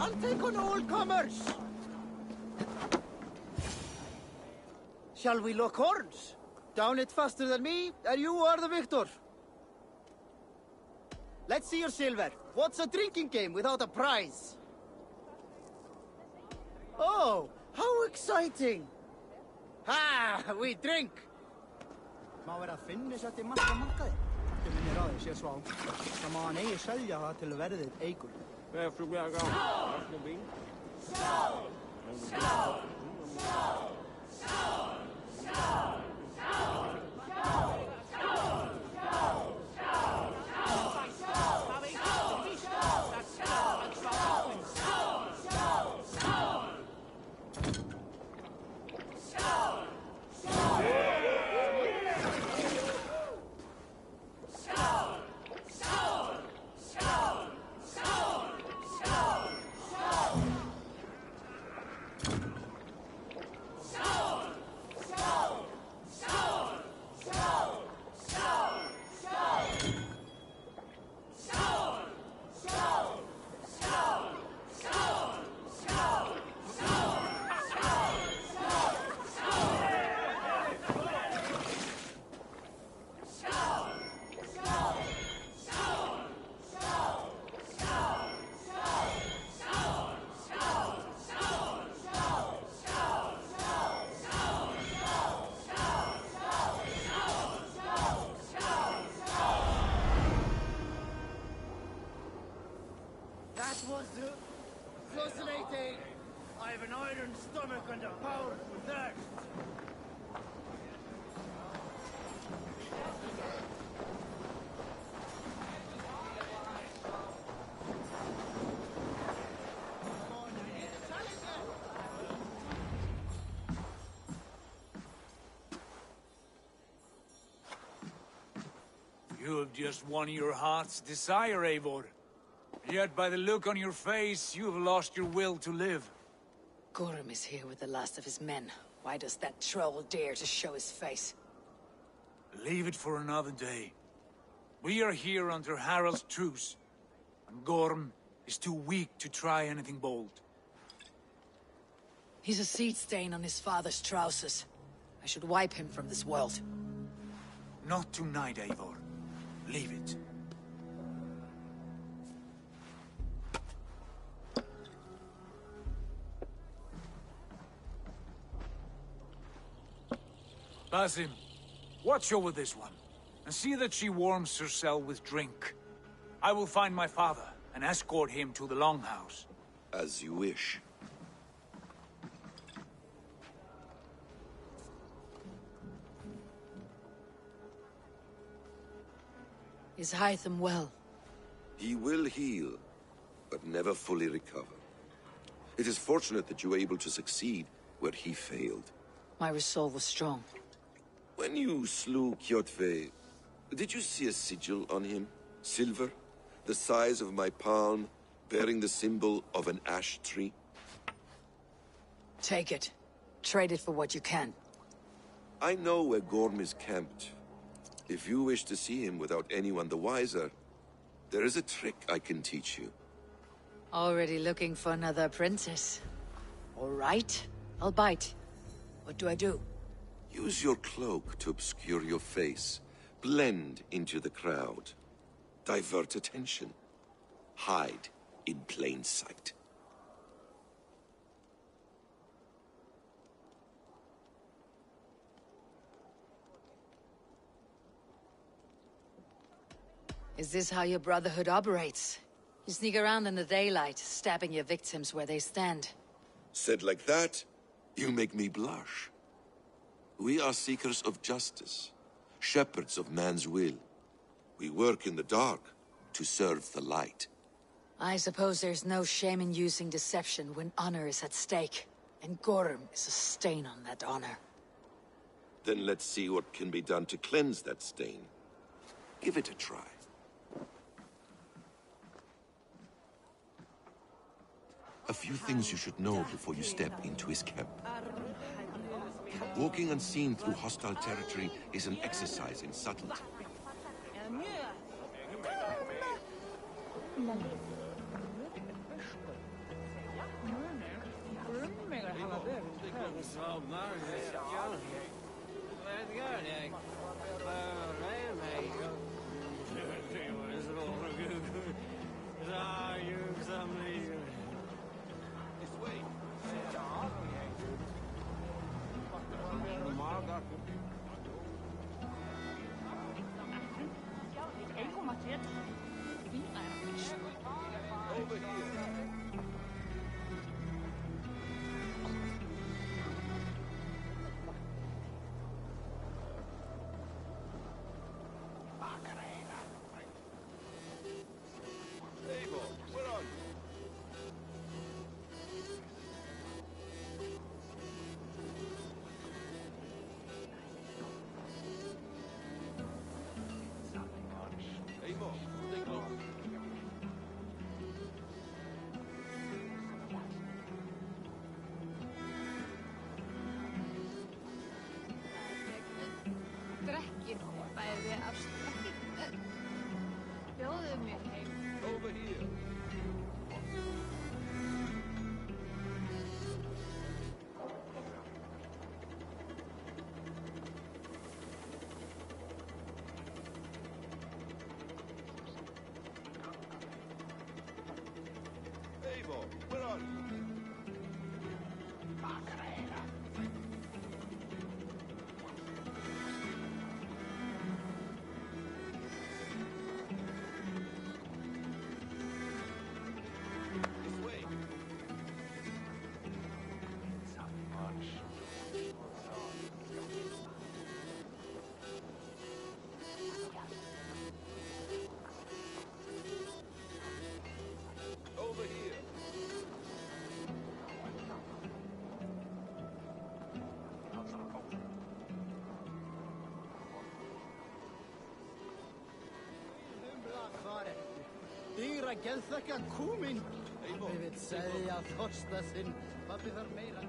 I'll take on all comers! Shall we lock horns? Down it faster than me, and you are the victor. Let's see your silver. What's a drinking game without a prize? Oh, how exciting! Ha! We drink! Má vera að finna þetta í markaði. Þetta minnir á því, sé svá. Það má hann eigi selja það til verðið eigur. That was fascinating. I have an iron stomach and a powerful thirst. You have just won your heart's desire, Eivor. Yet by the look on your face, you have lost your will to live. Gorm is here with the last of his men. Why does that troll dare to show his face? Leave it for another day. We are here under Harald's truce, and Gorm is too weak to try anything bold. He's a seed stain on his father's trousers. I should wipe him from this world. Not tonight, Eivor. Leave it. Basim, watch over this one, and see that she warms herself with drink. I will find my father, and escort him to the Longhouse. As you wish. Is Hytham well? He will heal, but never fully recover. It is fortunate that you were able to succeed where he failed. My resolve was strong. When you slew Kjotve, did you see a sigil on him? Silver? The size of my palm, bearing the symbol of an ash tree? Take it. Trade it for what you can. I know where Gorm is camped. If you wish to see him without anyone the wiser, there is a trick I can teach you. Already looking for another princess. All right, I'll bite. What do I do? Use your cloak to obscure your face. Blend into the crowd. Divert attention. Hide in plain sight. Is this how your Brotherhood operates? You sneak around in the daylight, stabbing your victims where they stand. Said like that, you make me blush. We are seekers of justice, shepherds of man's will. We work in the dark to serve the light. I suppose there's no shame in using deception when honor is at stake, and Gorm is a stain on that honor. Then let's see what can be done to cleanse that stain. Give it a try. A few things you should know before you step into his camp. Walking unseen through hostile territory is an exercise in subtlety. Bjóðu mér heim. Over here. Eivor, where are you? This way. Over here. Dýra geðþekka kúminn. Við vil segja þorsta sinn. Pabbi þarf meira.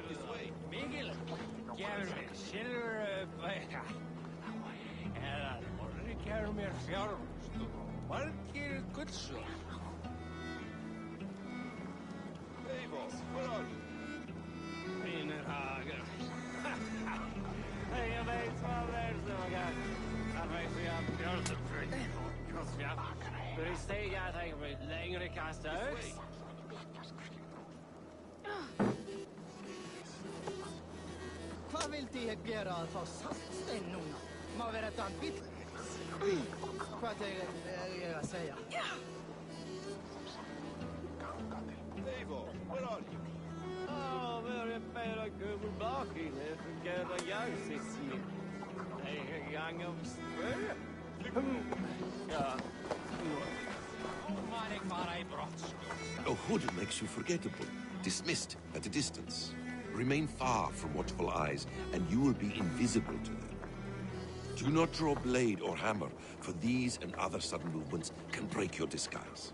This way. Mikil, gefur mér silfurauðbæka. Eða Orri gefur mér fjármst og margir guldsög. Eivor, where are you? Mínir hagar. Ég veit hvað er sem að gera. Það veit ég að björnum fyrir og krossfjall. För i steg jag tänker mig längre kasta öx. Hvað vildi ég gera að fá saltstein núna? Má vera þetta bíl? Hvað er ég að segja? Eivor, where are you? Við erum bara gömur bakinn. Det fungerar jag sist. En gang om spöre. Ja. Man är bara i brottsskuld. A hood makes you forgettable, dismissed at a distance. Remain far from watchful eyes, and you will be invisible to them. Do not draw blade or hammer, for these and other sudden movements can break your disguise.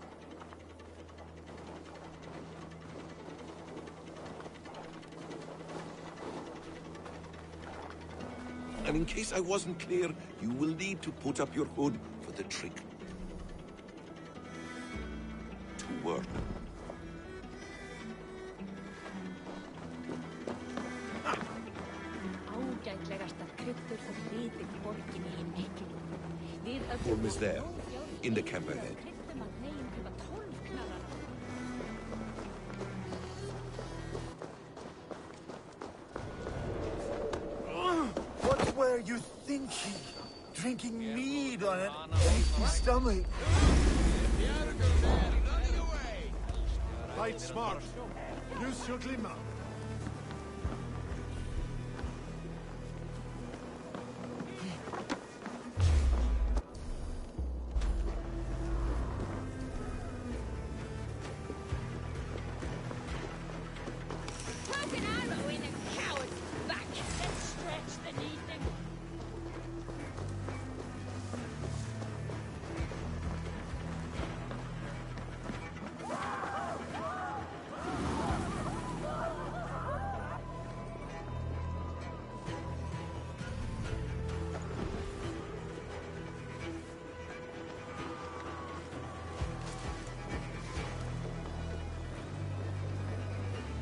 And in case I wasn't clear, you will need to put up your hood for the trick to work. Ágætlegasta kryddur og litir í borginni í miklu. Við Orm is there, in the camp ahead. kryddum að negin klifa 12 knarrana. What were you thinking? Drinking mead on an empty stomach? Fight smart. Use your glimmer. Put an arrow in a coward's back. Let's stretch the needle.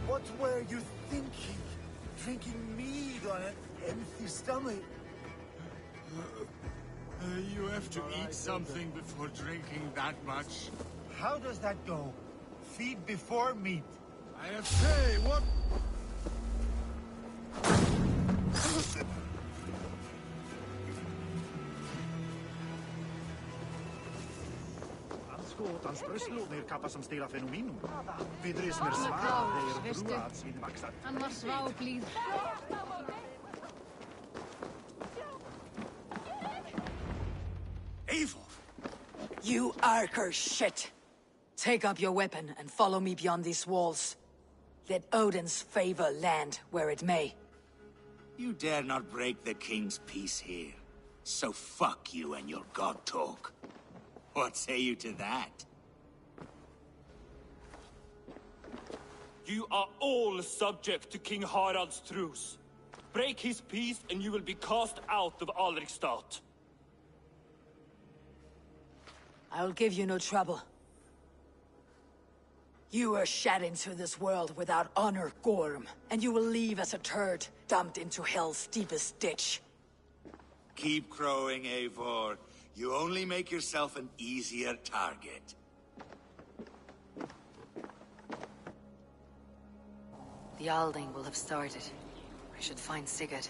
What were you thinking? Drinking mead on an empty stomach? You have to eat something before drinking that much. How does that go? Feed before meat. I say, what? Skotan sprösslóðnir kappa sem stýra fenómínum. Vidris mér svara þeir brúat sín vaksar. Hann var sváblíð. Eivor! You Arker shit! Take up your weapon and follow me beyond these walls. Let Odin's favor land where it may. You dare not break the king's peace here. So fuck you and your god talk. What say you to that? You are all subject to King Harald's truce. Break his peace and you will be cast out of Alrikstad. I'll give you no trouble. You were shed into this world without honor, Gorm, and you will leave as a turd, dumped into hell's deepest ditch. Keep crowing, Eivor. You only make yourself an easier target. The Alding will have started. I should find Sigurd.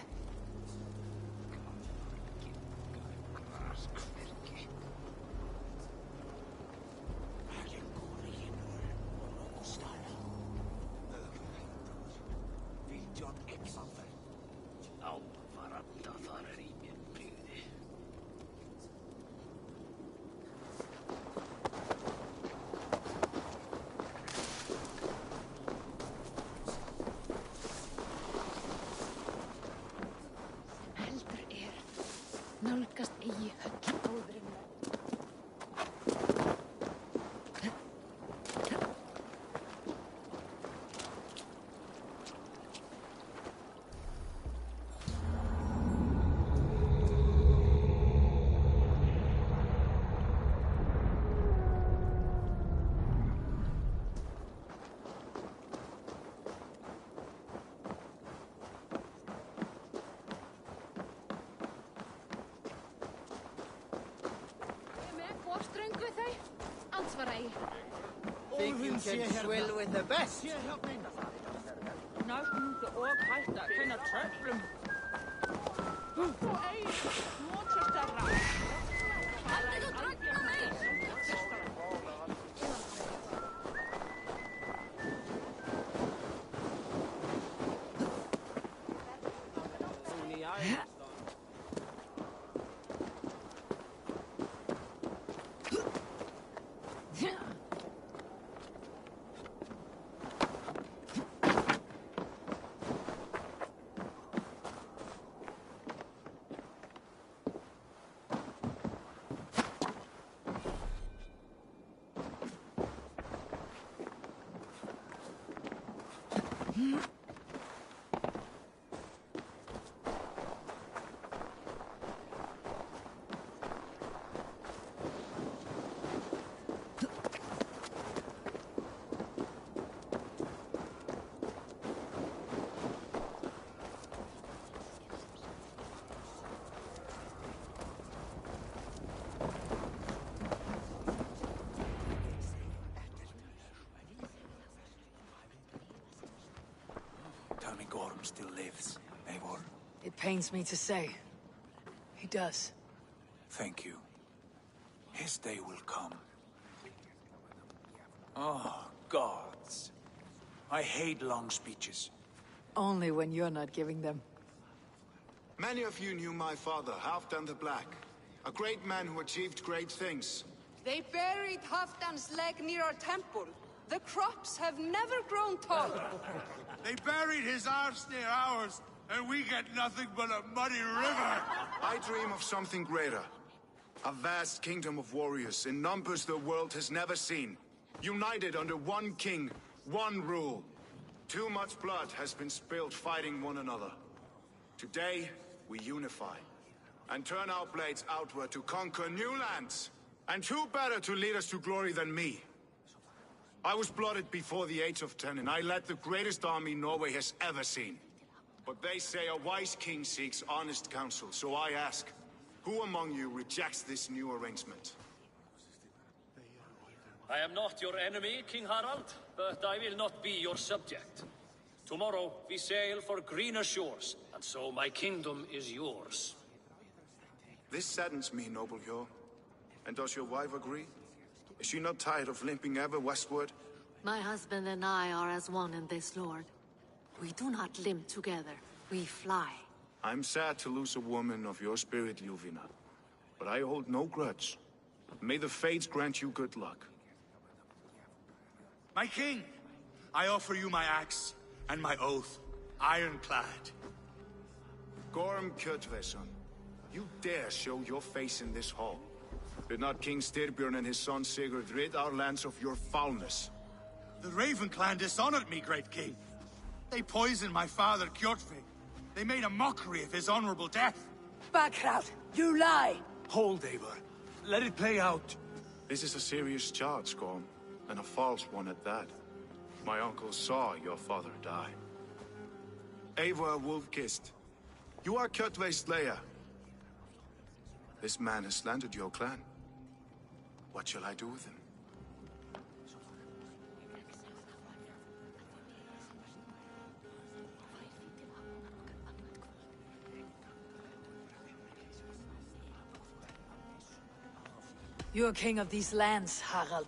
Nálgast eigi höll góðrinnar. Think you can swill with the best? Tell me Gorm still lives, Eivor. It pains me to say. He does. Thank you. His day will come. Oh, gods. I hate long speeches. Only when you're not giving them. Many of you knew my father, Halfdan the Black. A great man who achieved great things. They buried Halfdan's leg near our temple. The crops have never grown tall. They buried his arse near ours, and we get nothing but a muddy river. I dream of something greater. A vast kingdom of warriors in numbers the world has never seen. United under one king, one rule. Too much blood has been spilled fighting one another. Today, we unify. And turn our blades outward to conquer new lands. And who better to lead us to glory than me? I was blooded before the age of 10, and I led the greatest army Norway has ever seen. But they say a wise king seeks honest counsel, so I ask, who among you rejects this new arrangement? I am not your enemy, King Harald, but I will not be your subject. Tomorrow we sail for greener shores, and so my kingdom is yours. This saddens me, noble Hjor. And does your wife agree? Is she not tired of limping ever westward? My husband and I are as one in this, Lord. We do not limp together, we fly. I'm sad to lose a woman of your spirit, Ljuvina. But I hold no grudge. May the fates grant you good luck. My king, I offer you my axe and my oath, ironclad. Gorm Kjotveson, you dare show your face in this hall. Did not King Styrbjörn and his son Sigurd rid our lands of your foulness? The Raven clan dishonored me, great king. They poisoned my father, Kjotve. They made a mockery of his honorable death. Backrout, you lie! Hold, Eivor. Let it play out. This is a serious charge, Gorm, and a false one at that. My uncle saw your father die. Eivor Wolf-Kissed, you are Kjotve's slayer. This man has slandered your clan. What shall I do with him? You are king of these lands, Harald.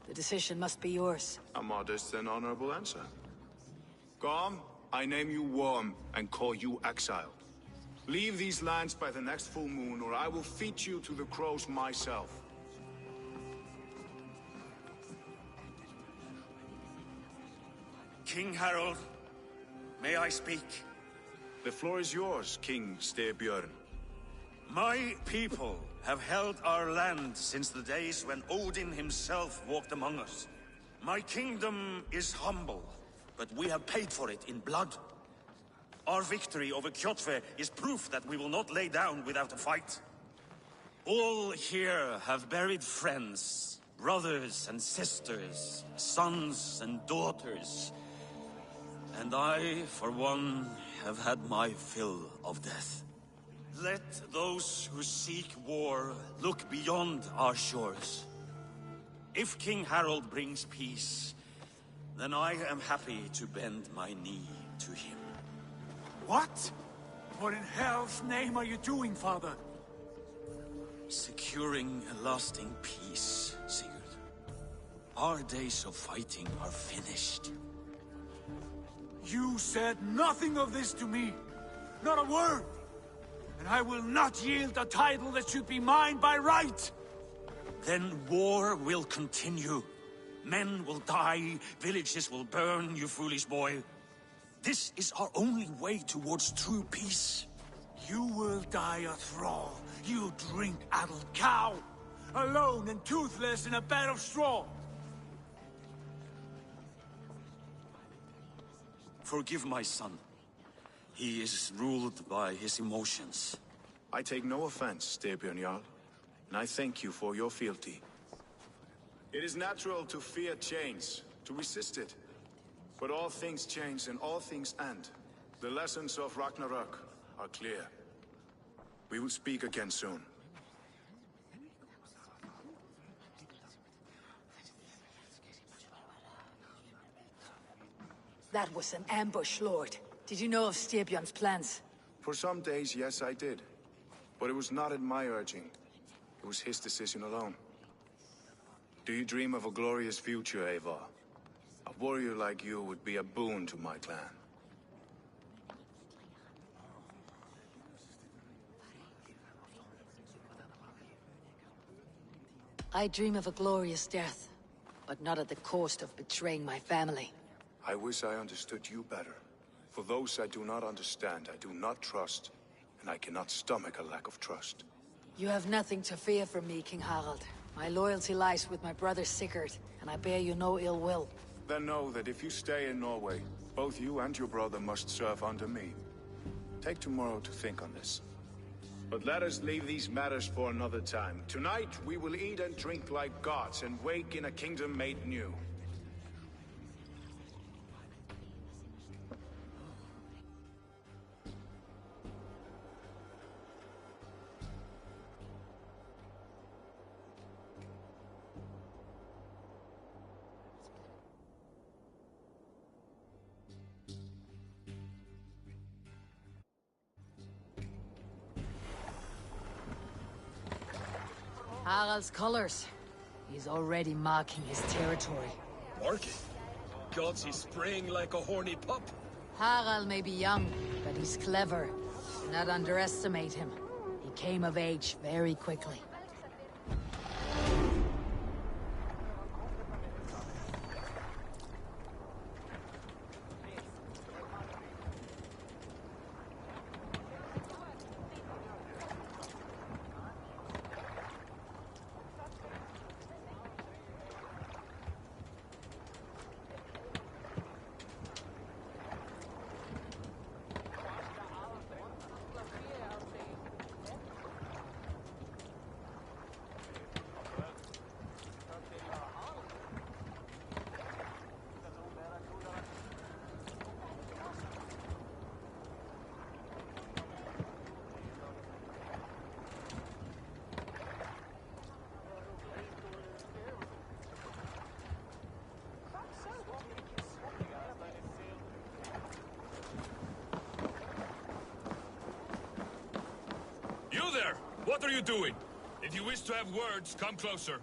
The decision must be yours. A modest and honorable answer. Gorm, I name you Worm and call you exiled. Leave these lands by the next full moon, or I will feed you to the crows myself. King Harold, may I speak? The floor is yours, King Styrbjörn. My people have held our land since the days when Odin himself walked among us. My kingdom is humble, but we have paid for it in blood. Our victory over Kjotve is proof that we will not lay down without a fight. All here have buried friends, brothers and sisters, sons and daughters. And I, for one, have had my fill of death. Let those who seek war look beyond our shores. If King Harold brings peace, then I am happy to bend my knee to him. What? What in hell's name are you doing, father? Securing a lasting peace, Sigurd. Our days of fighting are finished. You said nothing of this to me. Not a word. And I will not yield a title that should be mine by right. Then war will continue. Men will die, villages will burn, you foolish boy. This is our only way towards true peace. You will die a thrall. You drink-addled cow. Alone and toothless in a bed of straw. Forgive my son. He is ruled by his emotions. I take no offense, Styrbjörn Jarl, and I thank you for your fealty. It is natural to fear change, to resist it. But all things change and all things end. The lessons of Ragnarok are clear. We will speak again soon. That was an ambush, Lord. Did you know of Styrbjörn's plans? For some days, yes, I did. But it was not at my urging. It was his decision alone. Do you dream of a glorious future, Eivor? A warrior like you would be a boon to my clan. I dream of a glorious death, but not at the cost of betraying my family. I wish I understood you better. For those I do not understand, I do not trust, and I cannot stomach a lack of trust. You have nothing to fear from me, King Harald. My loyalty lies with my brother Sigurd, and I bear you no ill will. Then know that if you stay in Norway, both you and your brother must serve under me. Take tomorrow to think on this. But let us leave these matters for another time. Tonight, we will eat and drink like gods and wake in a kingdom made new. Harald's colors. He's already marking his territory. Marking? Gods, he's spraying like a horny pup. Harald may be young, but he's clever. Do not underestimate him. He came of age very quickly. What are you doing? If you wish to have words, come closer.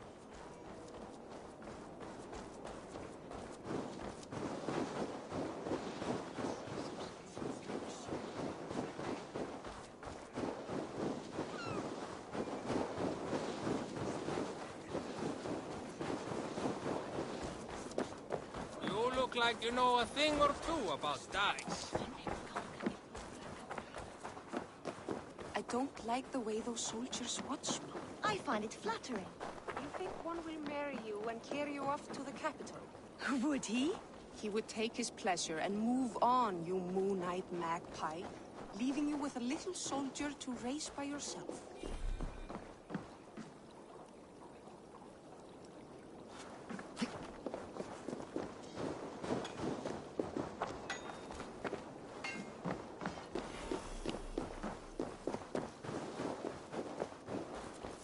You look like you know a thing or two about dice. I don't like the way those soldiers watch me. I find it flattering. You think one will marry you and carry you off to the capital? Would he? He would take his pleasure and move on, you moon-eyed magpie, leaving you with a little soldier to raise by yourself.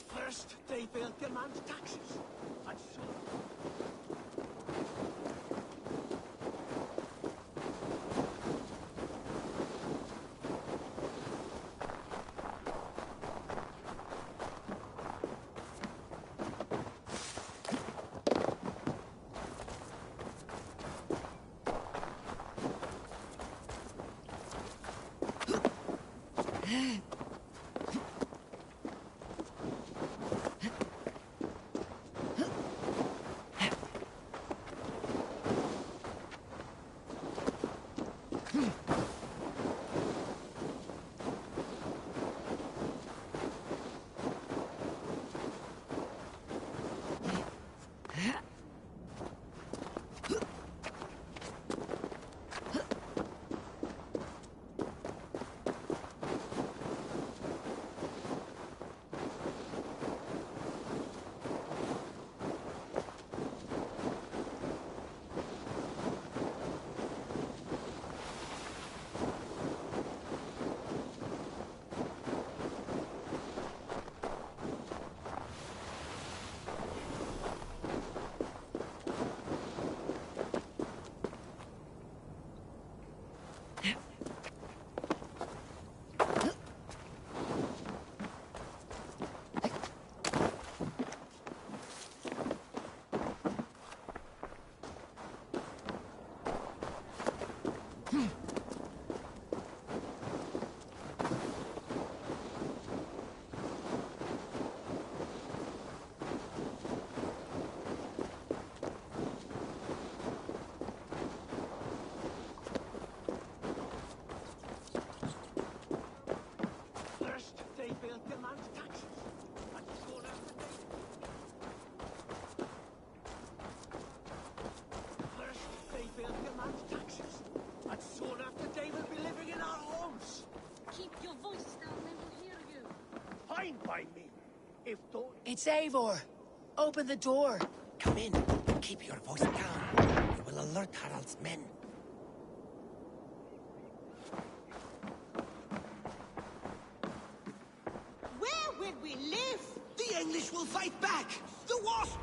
First, they will demand taxes. And so... It's Eivor. Open the door. Come in. Keep your voice down. You will alert Harald's men. Where will we live? The English will fight back! The wasp!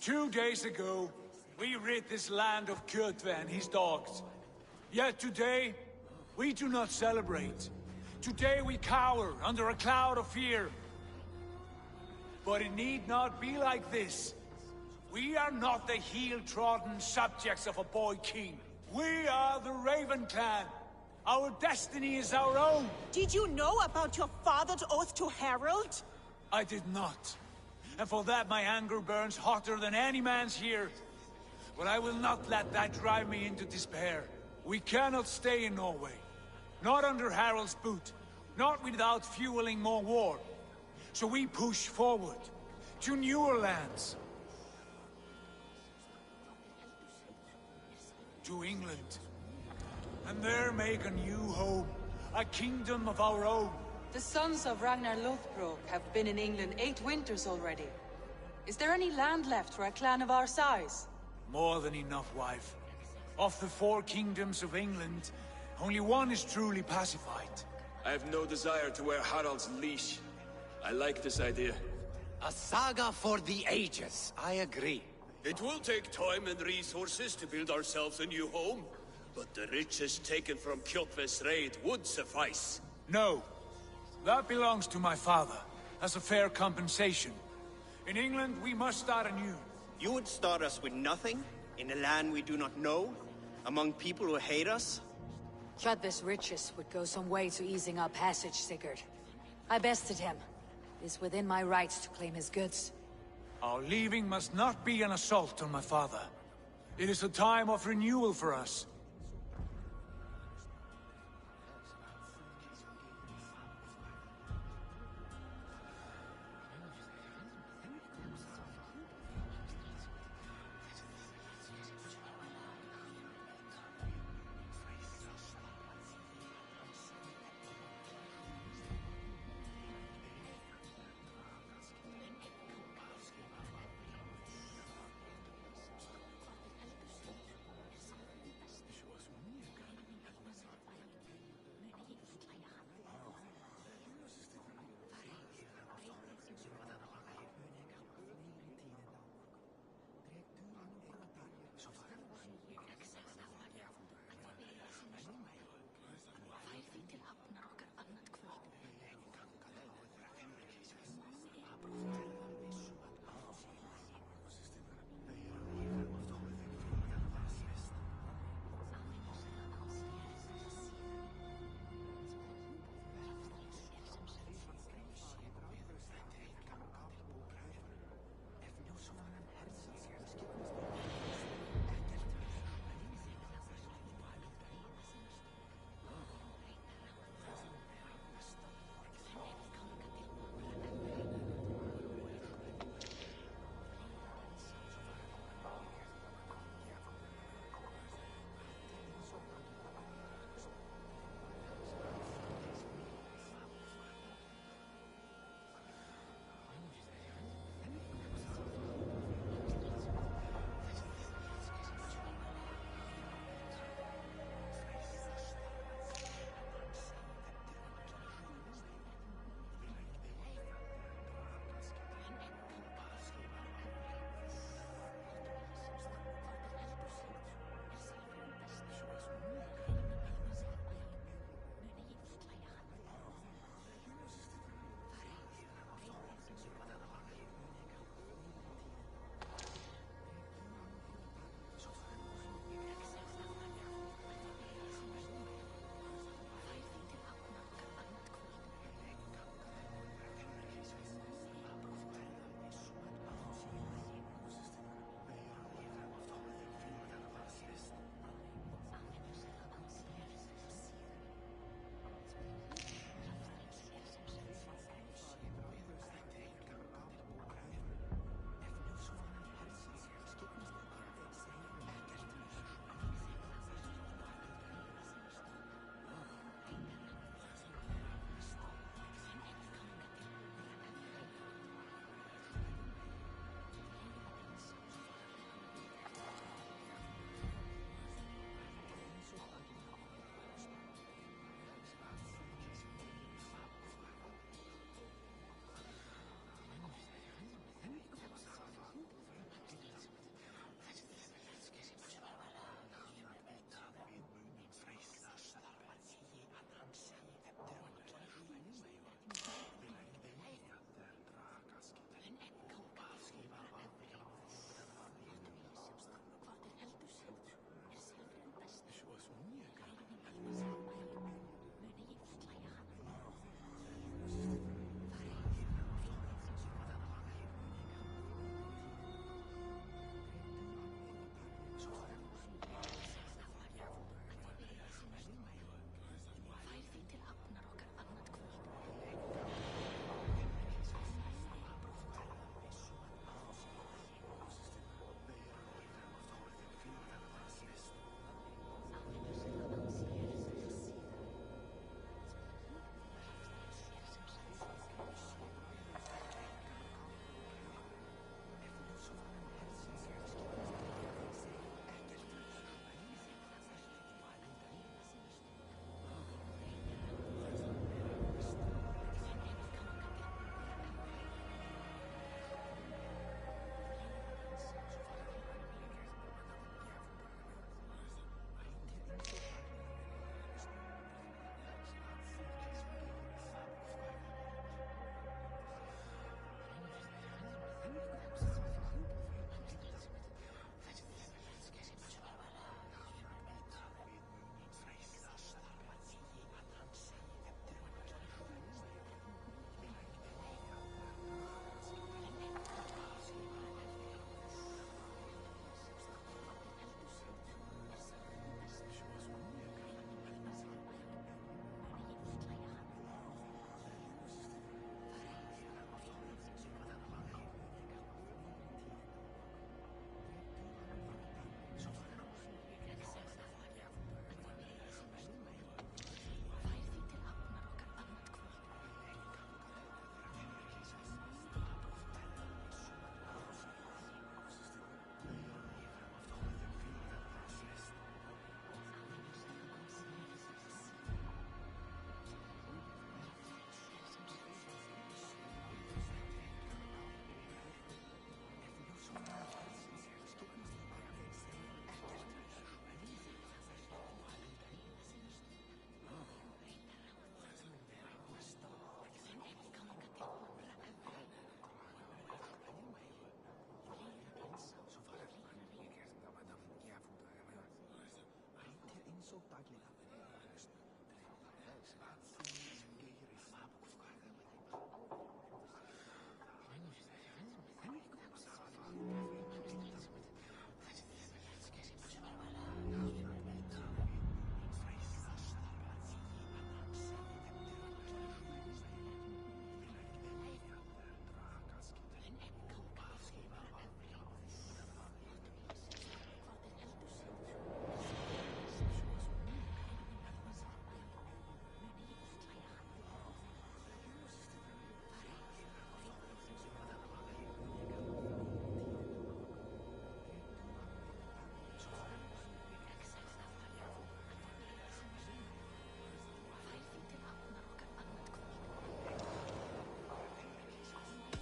2 days ago, we rid this land of Kjotve and his dogs. Yet today, we do not celebrate. Today we cower under a cloud of fear. But it need not be like this. We are not the heel-trodden subjects of a boy king. We are the Raven clan. Our destiny is our own. Did you know about your father's oath to Harald? I did not. And for that my anger burns hotter than any man's here. But I will not let that drive me into despair. We cannot stay in Norway. Not under Harald's boot. Not without fueling more war. So we push forward. To newer lands. To England. And there make a new home. A kingdom of our own. The sons of Ragnar Lothbrok have been in England 8 winters already. Is there any land left for a clan of our size? More than enough, wife. Of the 4 kingdoms of England, only one is truly pacified. I have no desire to wear Harald's leash. I like this idea. A saga for the ages, I agree. It will take time and resources to build ourselves a new home. But the riches taken from Kjotve's raid would suffice. No. That belongs to my father, as a fair compensation. In England, we must start anew. You would start us with nothing? In a land we do not know? Among people who hate us? Kjotve's riches would go some way to easing our passage, Sigurd. I bested him. It is within my rights to claim his goods. Our leaving must not be an assault on my father. It is a time of renewal for us.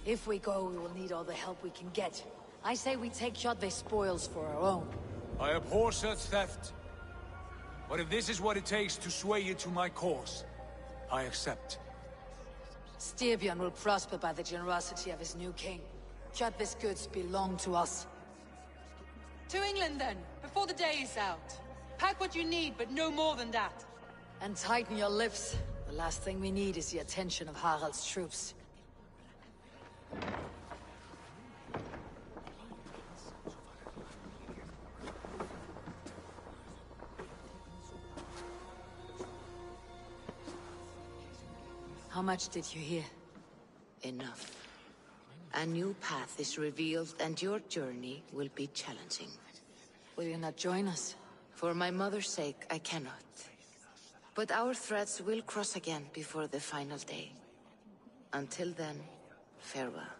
If we go, we will need all the help we can get. I say we take Kjotve's spoils for our own. I abhor such theft. But if this is what it takes to sway you to my cause, I accept. Styrbjörn will prosper by the generosity of his new king. Kjotve's goods belong to us. To England, then, before the day is out. Pack what you need, but no more than that. And tighten your lips. The last thing we need is the attention of Harald's troops. How much did you hear? Enough. A new path is revealed, and your journey will be challenging. Will you not join us? For my mother's sake, I cannot. But our threads will cross again before the final day. Until then, farewell.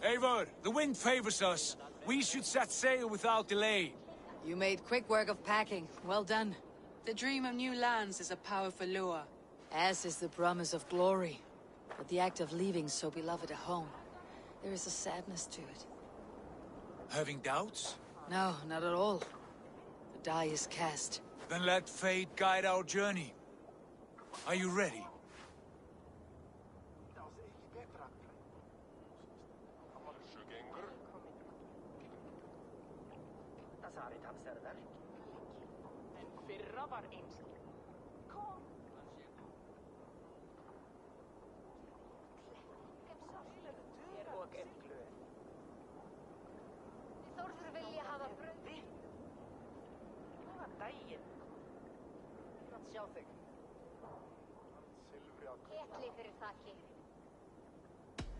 Eivor, the wind favors us. We should set sail without delay. You made quick work of packing. Well done. The dream of new lands is a powerful lure. As is the promise of glory. But the act of leaving so beloved a home, there is a sadness to it. Having doubts? No, not at all. The die is cast. Then let fate guide our journey. Are you ready?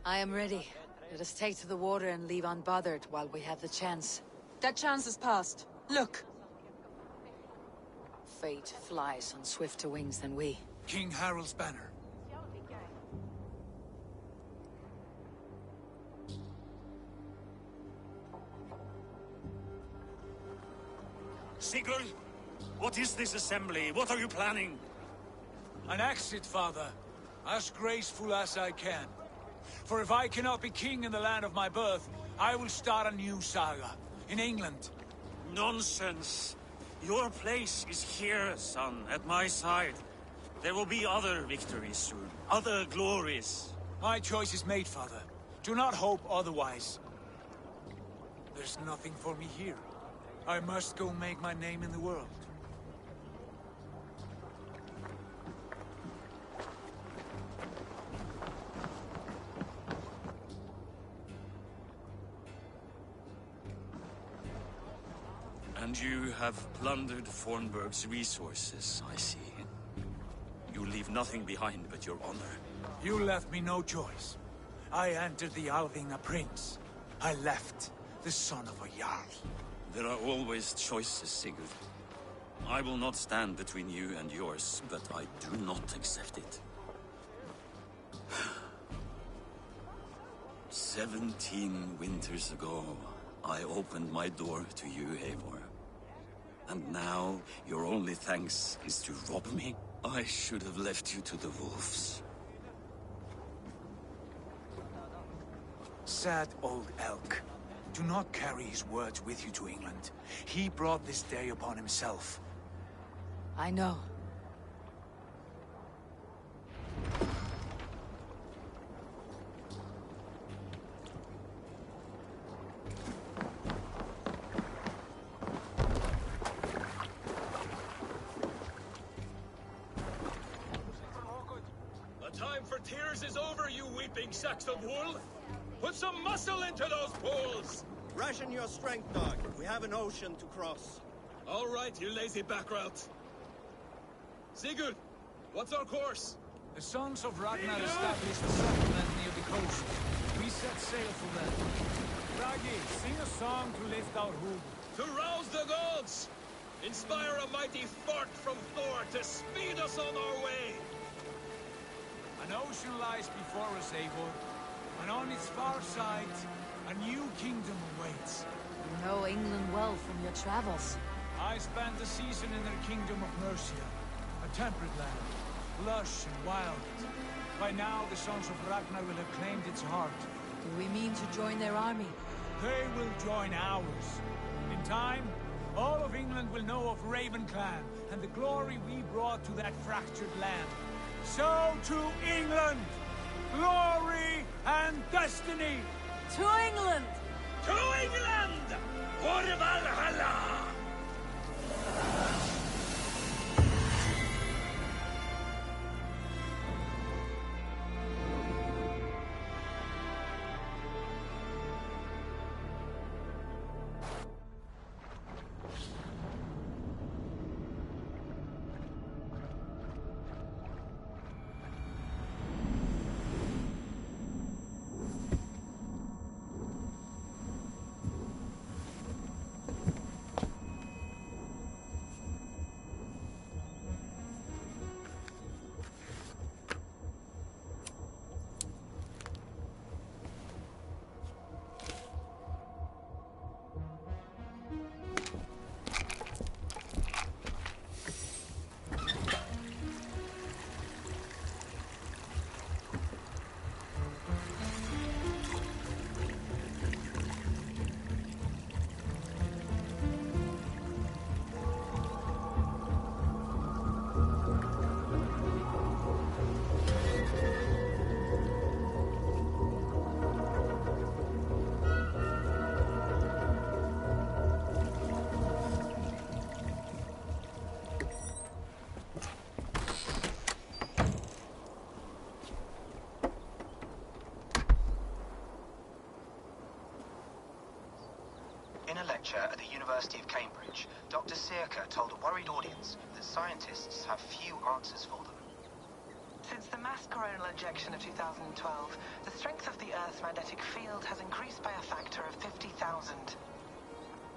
I am ready. Let us take to the water and leave unbothered while we have the chance. That chance is past. Look! Fate flies on swifter wings than we. King Harald's banner. Sigurd, what is this assembly? What are you planning? An exit, father. As graceful as I can. For if I cannot be king in the land of my birth, I will start a new saga. In England. Nonsense. Your place is here, son, at my side. There will be other victories soon. Other glories. My choice is made, father. Do not hope otherwise. There's nothing for me here. I must go make my name in the world. And you have plundered Fornburg's resources, I see. You leave nothing behind but your honor. You left me no choice. I entered the Alving a prince. I left the son of a Jarl. There are always choices, Sigurd. I will not stand between you and yours, but I do not accept it. 17 winters ago, I opened my door to you, Eivor. And now, your only thanks is to rob me? I should have left you to the wolves. Sad old elk. Do not carry his words with you to England. He brought this day upon himself. I know. The time for tears is over, you weeping sacks of wool! Put some muscle into those pools! Ration your strength, dog. We have an ocean to cross. All right, you lazy backrout. Sigurd, what's our course? The Sons of Ragnar established a settlement near the coast. We set sail for them. Raggi, sing a song to lift our hood. To rouse the gods! Inspire a mighty fart from Thor to speed us on our way! An ocean lies before us, Eivor. And on its far side, a new kingdom awaits. You know England well from your travels. I spent a season in their kingdom of Mercia. A temperate land, lush and wild. By now, the Sons of Ragnar will have claimed its heart. Do we mean to join their army? They will join ours. In time, all of England will know of Ravenclan and the glory we brought to that fractured land. So to England! Glory and destiny! To England! To England! For Valhalla! In a lecture at the University of Cambridge, Dr. Sirka told a worried audience that scientists have few answers for them. Since the mass coronal ejection of 2012, the strength of the Earth's magnetic field has increased by a factor of 50,000.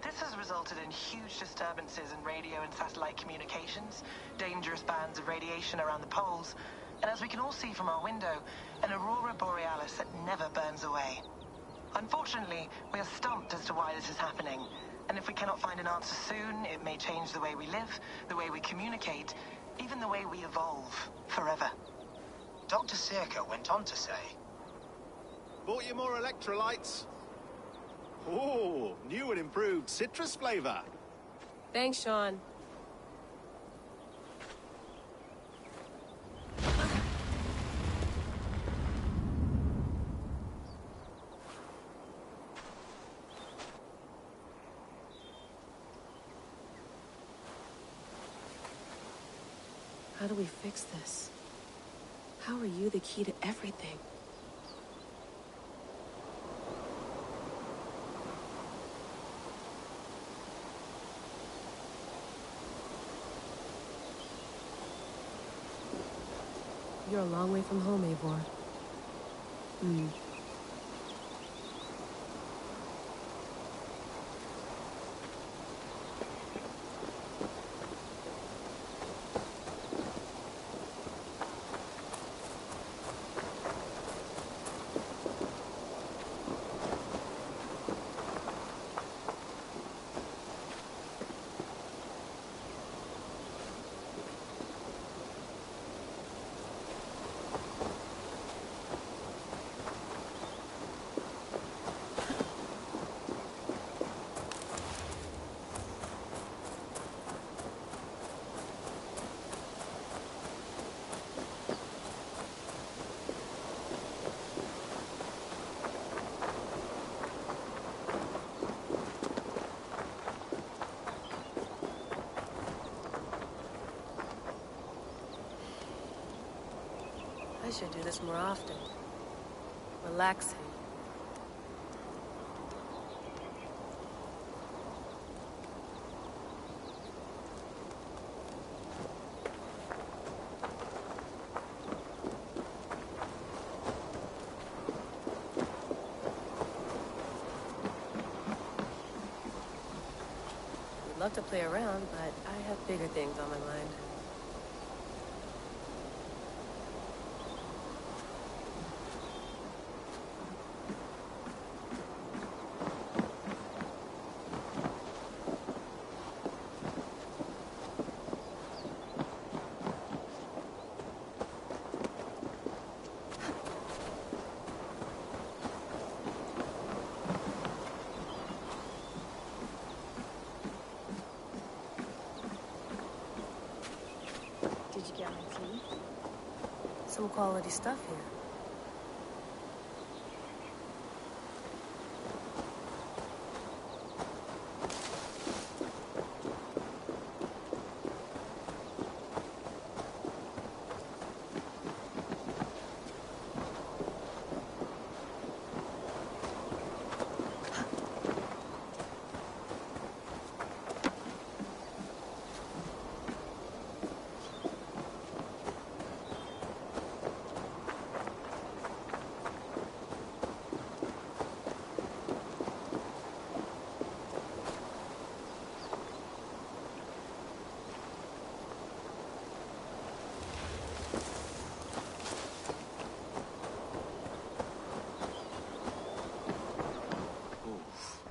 This has resulted in huge disturbances in radio and satellite communications, dangerous bands of radiation around the poles, and as we can all see from our window, an aurora borealis that never burns away. Unfortunately, we are stumped as to why this is happening, and if we cannot find an answer soon, it may change the way we live, the way we communicate, even the way we evolve, forever. Dr. Sirka went on to say, Bought you more electrolytes? Oh, new and improved citrus flavor. Thanks, Sean. How do we fix this? How are you the key to everything? You're a long way from home, Eivor. Hmm. I should do this more often. Relaxing. I'd love to play around, but I have bigger things on my mind. Did you get my tea? Some quality stuff here.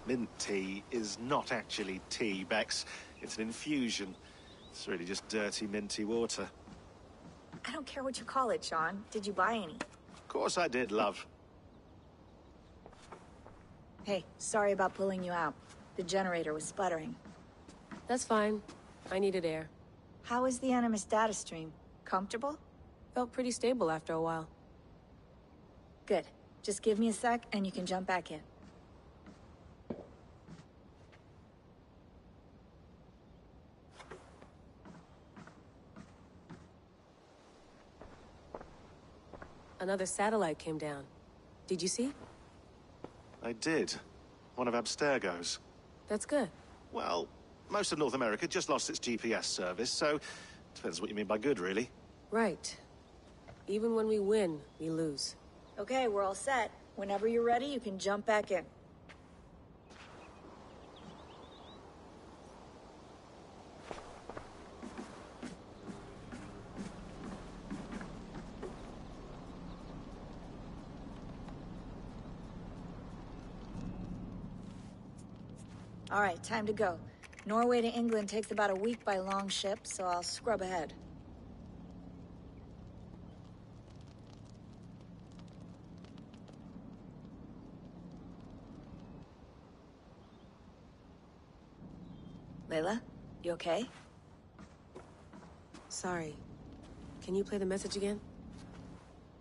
Mint tea is not actually tea, Bex. It's an infusion. It's really just dirty, minty water. I don't care what you call it, Sean. Did you buy any? Of course I did, love. Hey, sorry about pulling you out. The generator was sputtering. That's fine. I needed air. How is the Animus data stream? Comfortable? Felt pretty stable after a while. Good. Just give me a sec and you can jump back in. Another satellite came down. Did you see? I did. One of Abstergo's. That's good. Well, most of North America just lost its GPS service, so depends what you mean by good, really. Right. Even when we win, we lose. Okay, we're all set. Whenever you're ready, you can jump back in. All right, time to go. Norway to England takes about a week by long ship, so I'll scrub ahead. Layla, you okay? Sorry. Can you play the message again?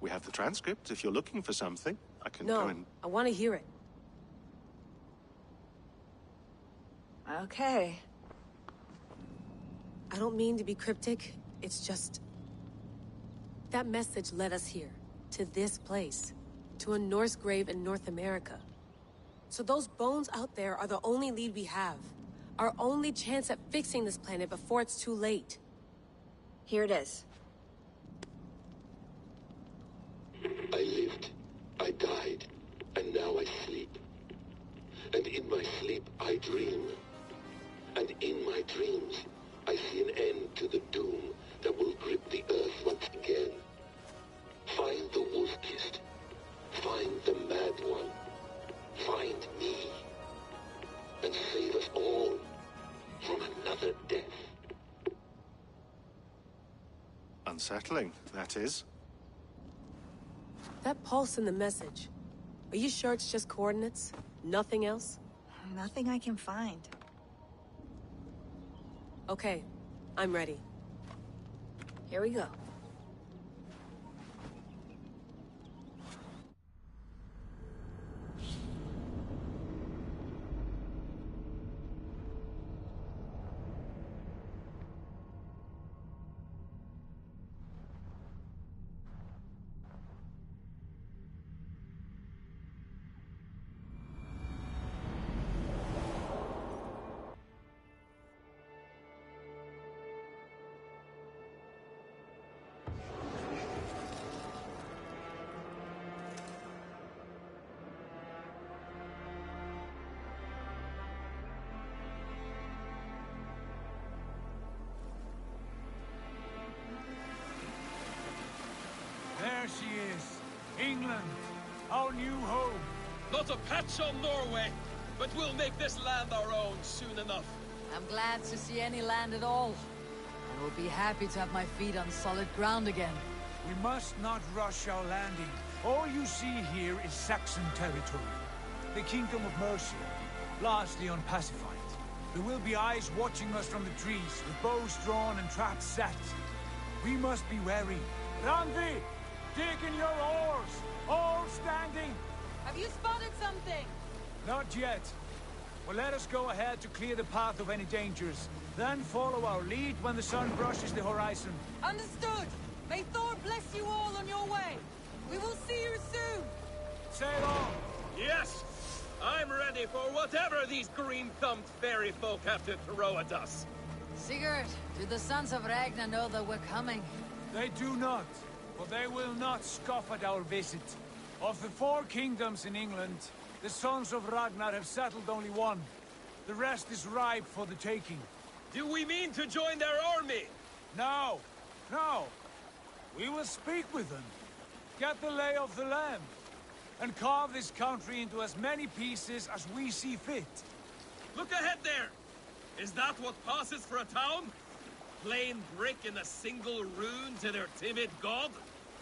We have the transcript. If you're looking for something, I can go and... No, I want to hear it. Okay. I don't mean to be cryptic. It's just... that message led us here. To this place. To a Norse grave in North America. So those bones out there are the only lead we have. Our only chance at fixing this planet before it's too late. Here it is. my dreams, I see an end to the doom that will grip the earth once again. Find the wolf-kissed. Find the mad one. Find me. And save us all from another death. Unsettling, that is. That pulse in the message. Are you sure it's just coordinates? Nothing else? Nothing I can find. Okay, I'm ready. Here we go. There she is. England, our new home. Not a patch on Norway, but we'll make this land our own soon enough. I'm glad to see any land at all. I will be happy to have my feet on solid ground again. We must not rush our landing. All you see here is Saxon territory. The Kingdom of Mercia, largely unpacified. There will be eyes watching us from the trees, with bows drawn and traps set. We must be wary. Randi! Dig in your oars! All standing! Have you spotted something? Not yet. Well, let us go ahead to clear the path of any dangers. Then follow our lead when the sun brushes the horizon. Understood! May Thor bless you all on your way! We will see you soon! Sail on! Yes! I'm ready for whatever these green-thumbed fairy folk have to throw at us. Sigurd, do the sons of Ragnar know that we're coming? They do not, but they will not scoff at our visit. Of the 4 kingdoms in England, the sons of Ragnar have settled only one. The rest is ripe for the taking. Do we mean to join their army? No, no. We will speak with them, get the lay of the land, and carve this country into as many pieces as we see fit. Look ahead there! Is that what passes for a town? Plain brick in a single rune to their timid god?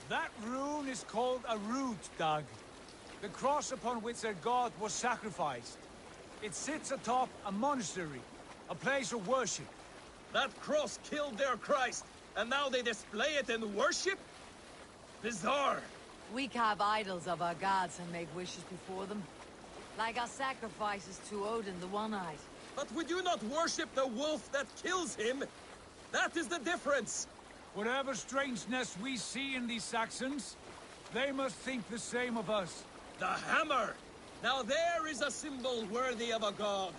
That rune is called a root, Dag. The cross upon which their god was sacrificed. It sits atop a monastery, a place of worship. That cross killed their Christ, and now they display it in worship? Bizarre. We carve idols of our gods and make wishes before them. Like our sacrifices to Odin the One-Eyed. But we do not worship the wolf that kills him. That is the difference. Whatever strangeness we see in these Saxons, they must think the same of us. The hammer! Now there is a symbol worthy of a god.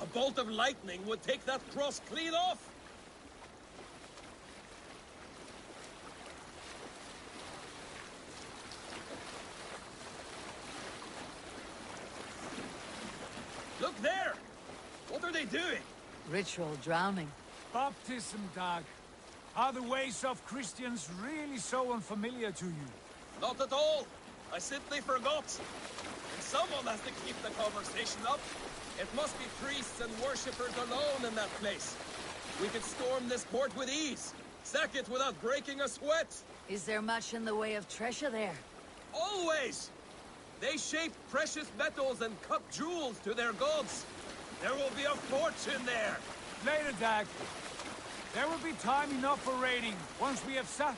A bolt of lightning would take that cross clean off. Look there! What are they doing? Ritual drowning. Baptism, Dag. Are the ways of Christians really so unfamiliar to you? Not at all. I simply forgot. And someone has to keep the conversation up. It must be priests and worshippers alone in that place. We could storm this port with ease. Sack it without breaking a sweat. Is there much in the way of treasure there? Always! They shape precious metals and cut jewels to their gods. There will be a fortune there. Later, Dag. There will be time enough for raiding, once we have settled.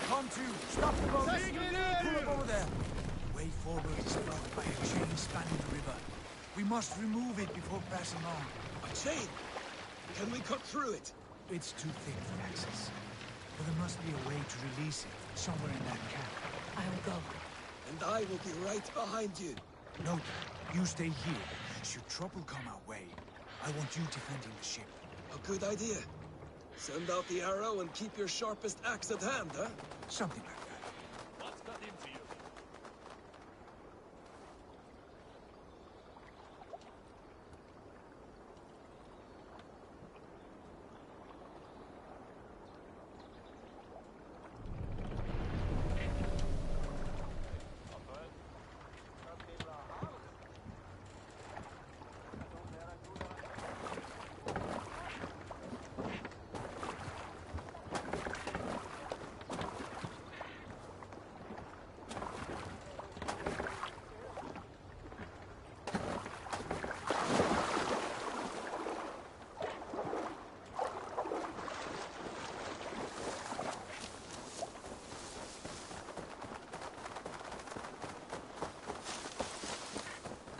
Come to, stop the boat. Pull up over there. The way forward is blocked by a chain spanning the river. We must remove it before passing on. A chain? Can we cut through it? It's too thick for access. But there must be a way to release it, somewhere in that camp. I will go. And I will be right behind you. No, you stay here. Should trouble come our way, I want you defending the ship. A good idea. Send out the arrow and keep your sharpest axe at hand, huh? Something like that. What's got into you?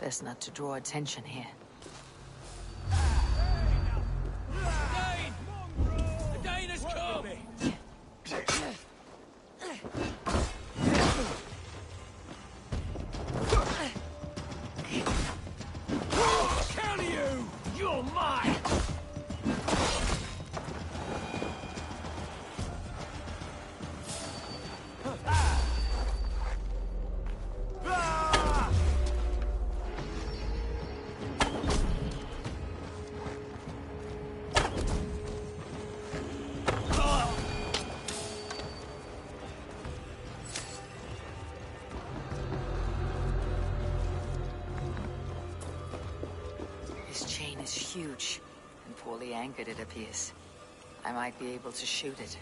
Best not to draw attention here. The Dane has come! Kill you! You're mine! This chain is huge and poorly anchored, it appears. I might be able to shoot it.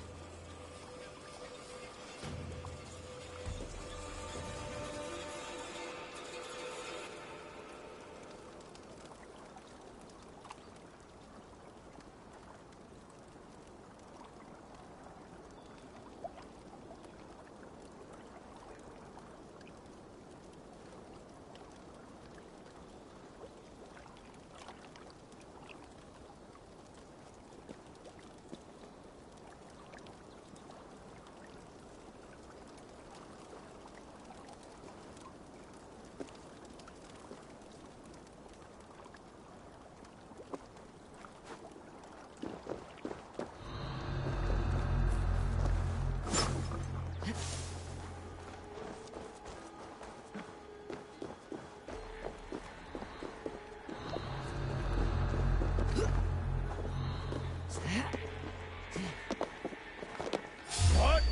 What?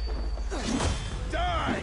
Die!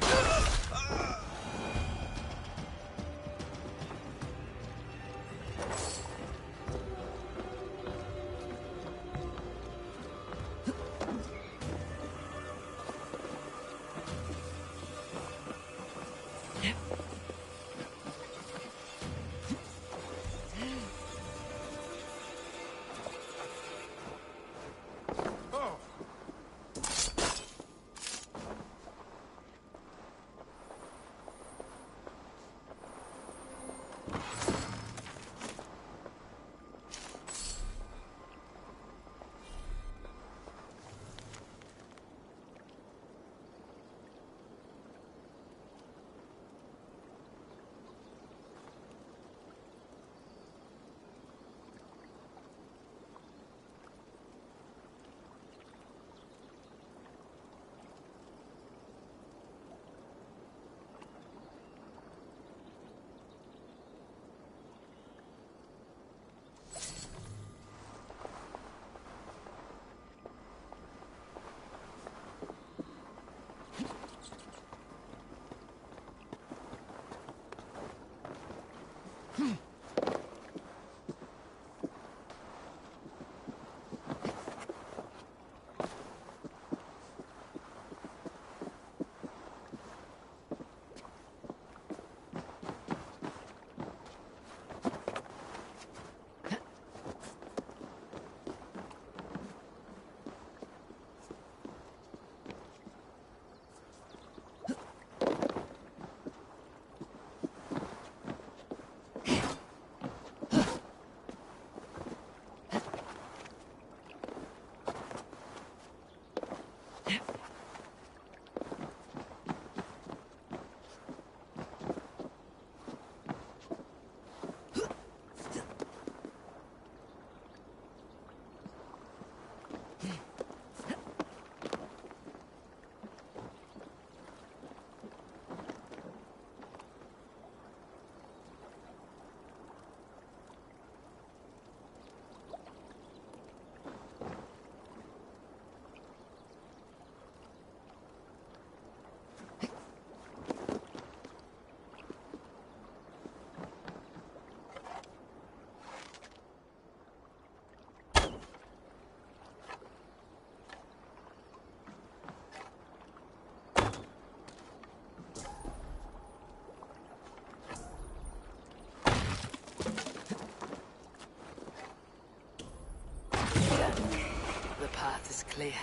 Is clear.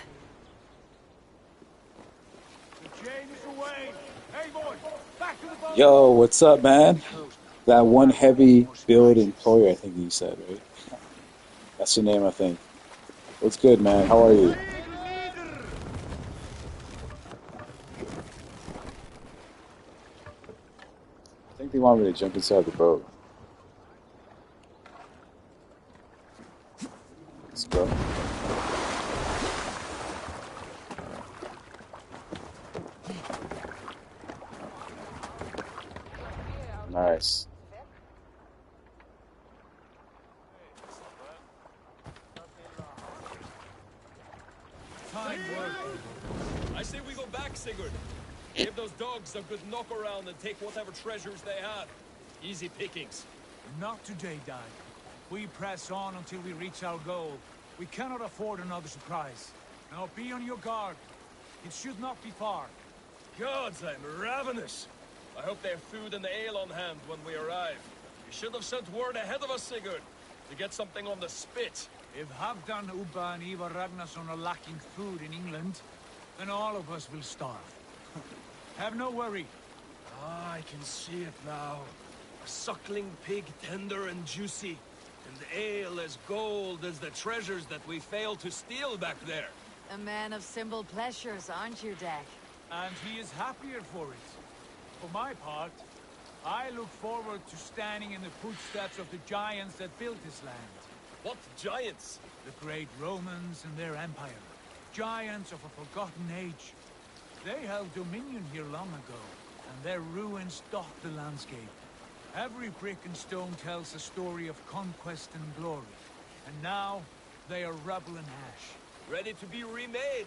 The chain is away. Hey, boy, back to the boat. Yo, what's up, man? That one heavy build employer, I think you said, right? That's your name, I think. What's good, man? How are you? I think they want me to jump inside the boat. Let's go. Nice. I say we go back, Sigurd. Give those dogs a good knock around and take whatever treasures they have. Easy pickings. Not today, Dag. We press on until we reach our goal. We cannot afford another surprise. Now be on your guard. It should not be far. Gods, I'm ravenous. I hope they have food and the ale on hand when we arrive. You should have sent word ahead of us, Sigurd, to get something on the spit. If Halfdan, Ubba, and Ivar Ragnarsson are lacking food in England, then all of us will starve. Have no worry. Ah, I can see it now. A suckling pig, tender and juicy. And the ale as gold as the treasures that we failed to steal back there. A man of simple pleasures, aren't you, Dag? And he is happier for it. For my part, I look forward to standing in the footsteps of the giants that built this land. What giants? The great Romans and their empire. Giants of a forgotten age. They held dominion here long ago, and their ruins dot the landscape. Every brick and stone tells a story of conquest and glory. And now, they are rubble and ash. Ready to be remade.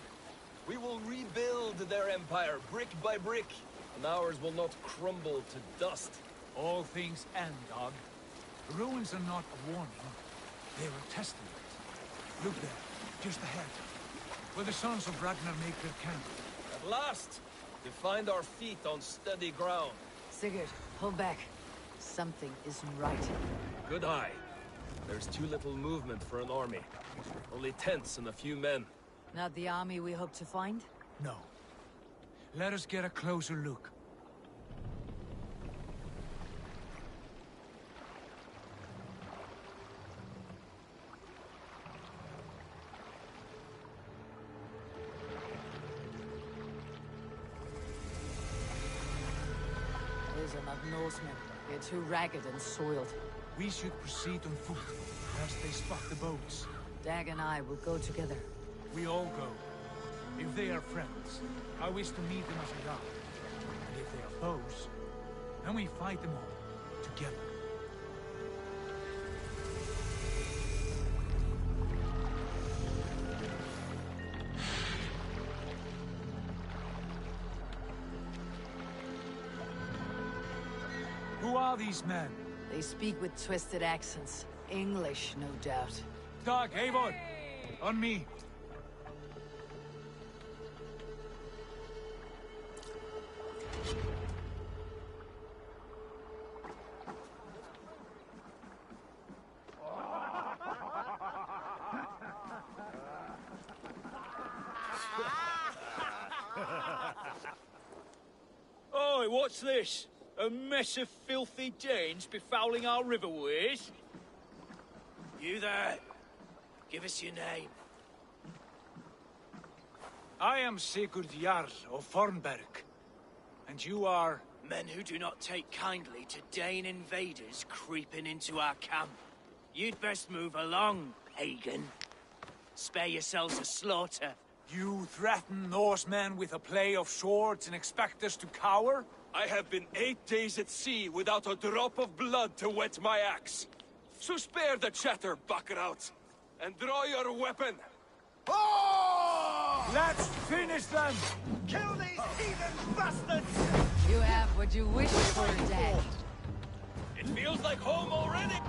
We will rebuild their empire, brick by brick, and ours will not crumble to dust. All things end, Dog. The ruins are not a warning. They're a testament. Look there, just ahead, where the sons of Ragnar make their camp. At last, we find our feet on steady ground. Sigurd, pull back. Something isn't right. Good eye. There's too little movement for an army. Only tents and a few men. Not the army we hope to find? No. Let us get a closer look. These are not Norsemen. They're too ragged and soiled. We should proceed on foot, lest they spot the boats. Dag and I will go together. We all go. If they are friends, I wish to meet them as they are. And if they are foes, then we fight them all, together. Who are these men? They speak with twisted accents. English, no doubt. Dag, Eivor! On me! Oi, what's this? A mess of filthy Danes befouling our riverways? You there. Give us your name. I am Sigurd Jarl of Fornberg. And you are? Men who do not take kindly to Dane invaders creeping into our camp. You'd best move along, pagan. Spare yourselves a slaughter. You threaten Norsemen with a play of swords and expect us to cower? I have been 8 days at sea without a drop of blood to wet my axe. So spare the chatter, Buckerout, and draw your weapon. Oh! Let's finish them! Kill these heathen bastards! You have what you wish for, Dag. It feels like home already!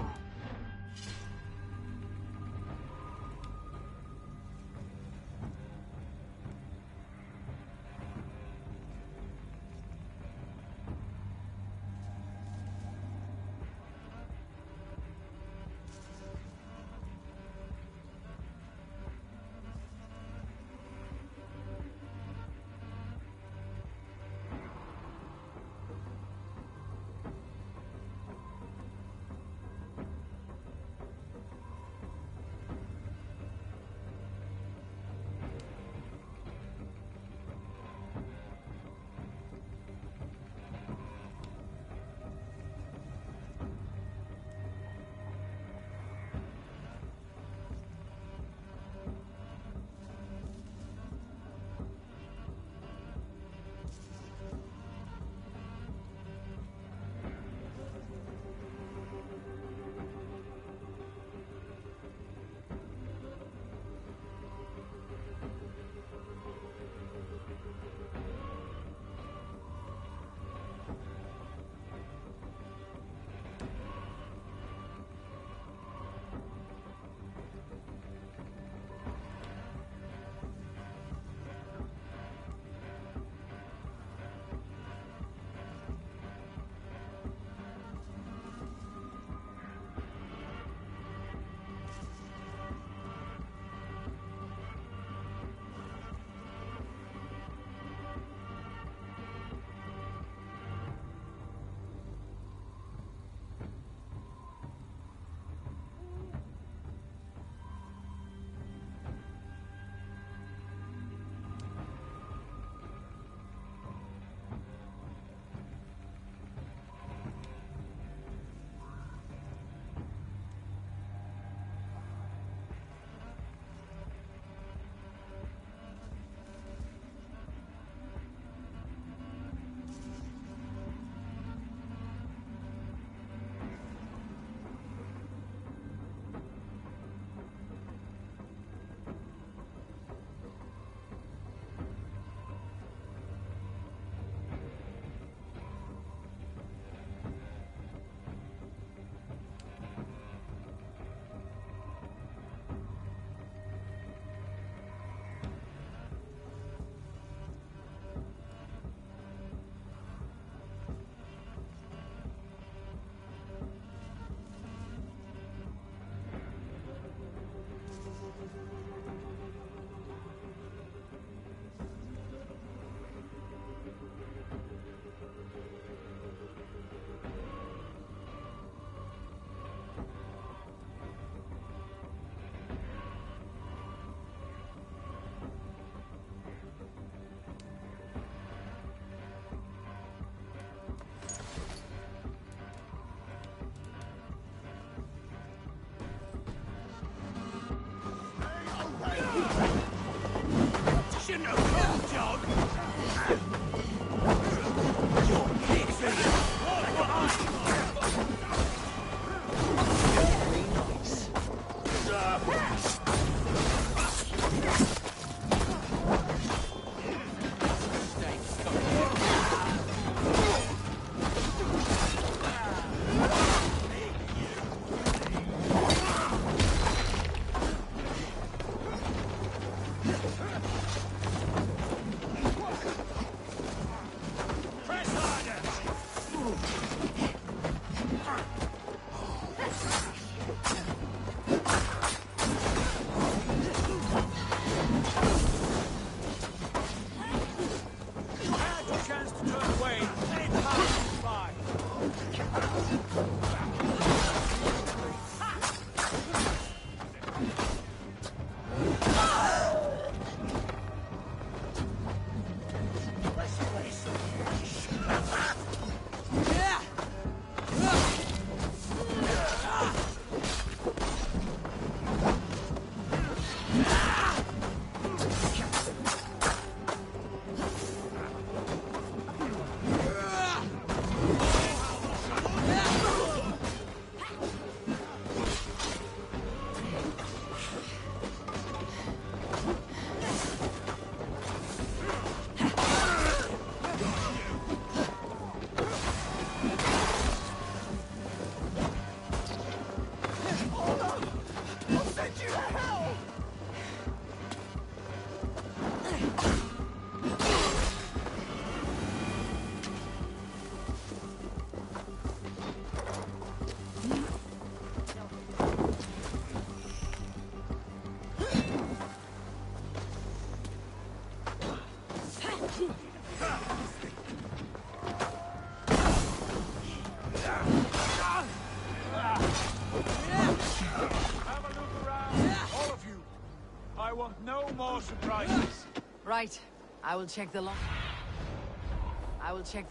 More surprises. Right. I will check the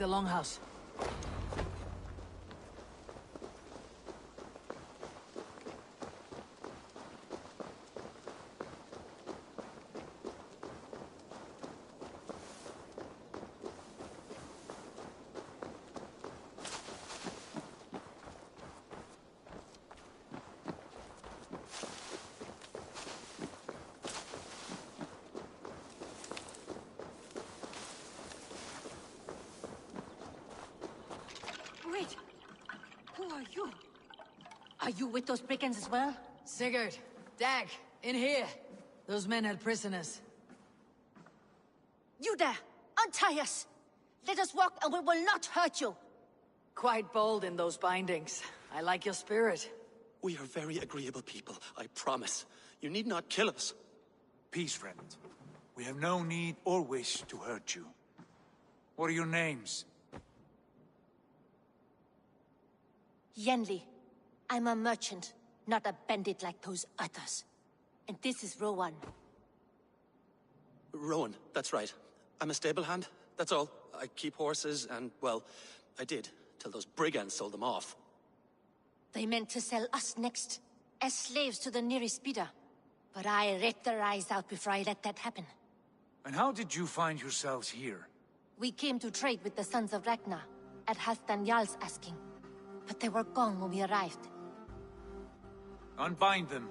longhouse. Wait! Who are you? Are you with those brigands as well? Sigurd, Dag, in here. Those men had prisoners. You there! Untie us! Let us walk and we will not hurt you! Quite bold in those bindings. I like your spirit. We are very agreeable people, I promise. You need not kill us. Peace, friend. We have no need or wish to hurt you. What are your names? Yenli. I'm a merchant, not a bandit like those others. And this is Rowan. Rowan, that's right. I'm a stable hand, that's all. I keep horses and, well, I did, till those brigands sold them off. They meant to sell us next, as slaves to the nearest bidder. But I ripped their eyes out before I let that happen. And how did you find yourselves here? We came to trade with the Sons of Ragnar, at Halfdan Jarl's asking. But they were gone when we arrived. Unbind them.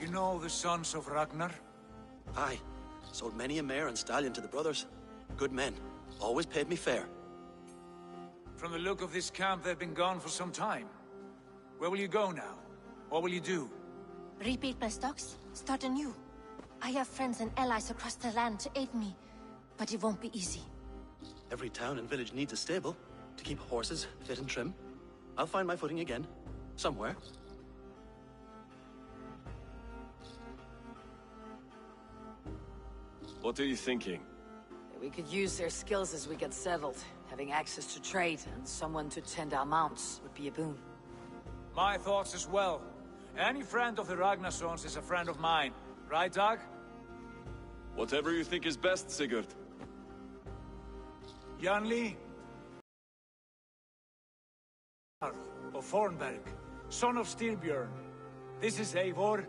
You know the Sons of Ragnar? Aye. Sold many a mare and stallion to the brothers. Good men. Always paid me fair. From the look of this camp, they've been gone for some time. Where will you go now? What will you do? Rebuild my stocks, start anew. I have friends and allies across the land to aid me, but it won't be easy. Every town and village needs a stable to keep horses fit and trim. I'll find my footing again, somewhere. What are you thinking? We could use their skills as we get settled. Having access to trade and someone to tend our mounts would be a boon. My thoughts as well. Any friend of the Ragnarsons is a friend of mine. Right, Dag? Whatever you think is best, Sigurd. Janli of Fornberg, son of Styrbjörn. This is Eivor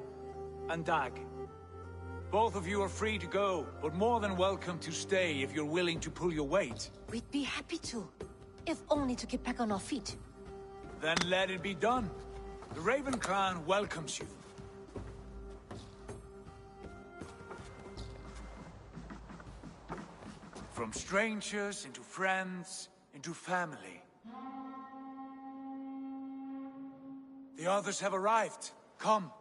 and Dag. Both of you are free to go, but more than welcome to stay if you're willing to pull your weight. We'd be happy to, if only to get back on our feet. Then let it be done. The Raven clan welcomes you. From strangers into friends, into family. The others have arrived. Come.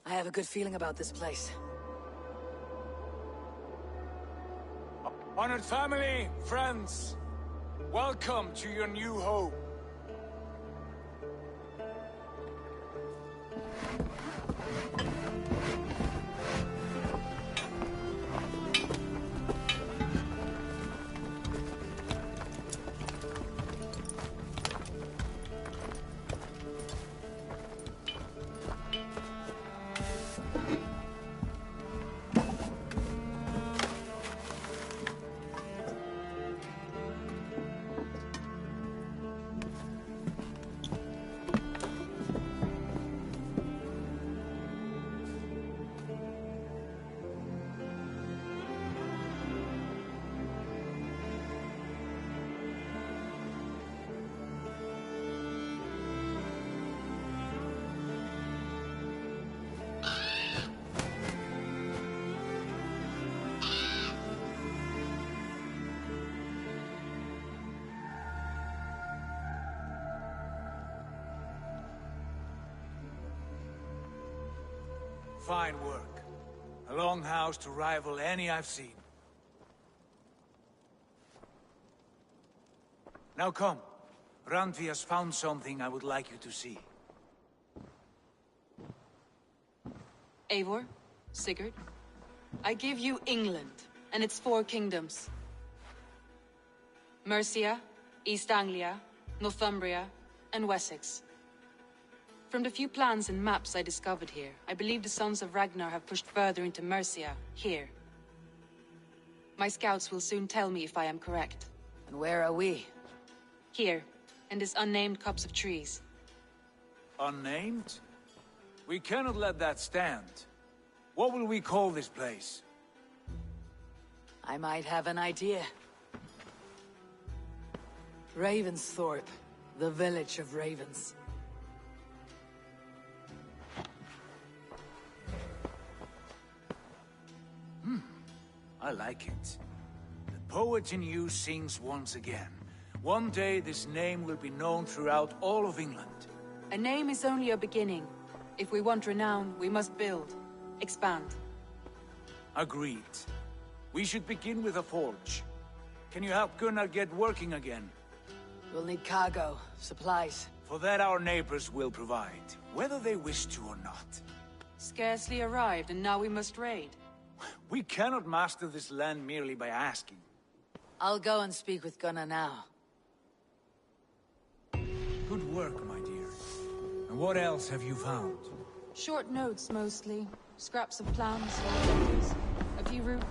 I have a good feeling about this place. Honored family, friends, welcome to your new home. Fine work. A longhouse to rival any I've seen. Now come. Randvi has found something I would like you to see. Eivor, Sigurd, I give you England and its 4 kingdoms. Mercia, East Anglia, Northumbria, and Wessex. From the few plans and maps I discovered here, I believe the Sons of Ragnar have pushed further into Mercia, here. My scouts will soon tell me if I am correct. And where are we? Here, in this unnamed copse of trees. Unnamed? We cannot let that stand. What will we call this place? I might have an idea. Ravensthorpe, the village of ravens. I like it. The poet in you sings once again. One day this name will be known throughout all of England. A name is only a beginning. If we want renown, we must build, expand. Agreed. We should begin with a forge. Can you help Gunnar get working again? We'll need cargo, supplies. For that our neighbors will provide, whether they wish to or not. Scarcely arrived, and now we must raid. We cannot master this land merely by asking. I'll go and speak with Gunnar now. Good work, my dear. And what else have you found? Short notes, mostly. Scraps of plans, letters, a few root...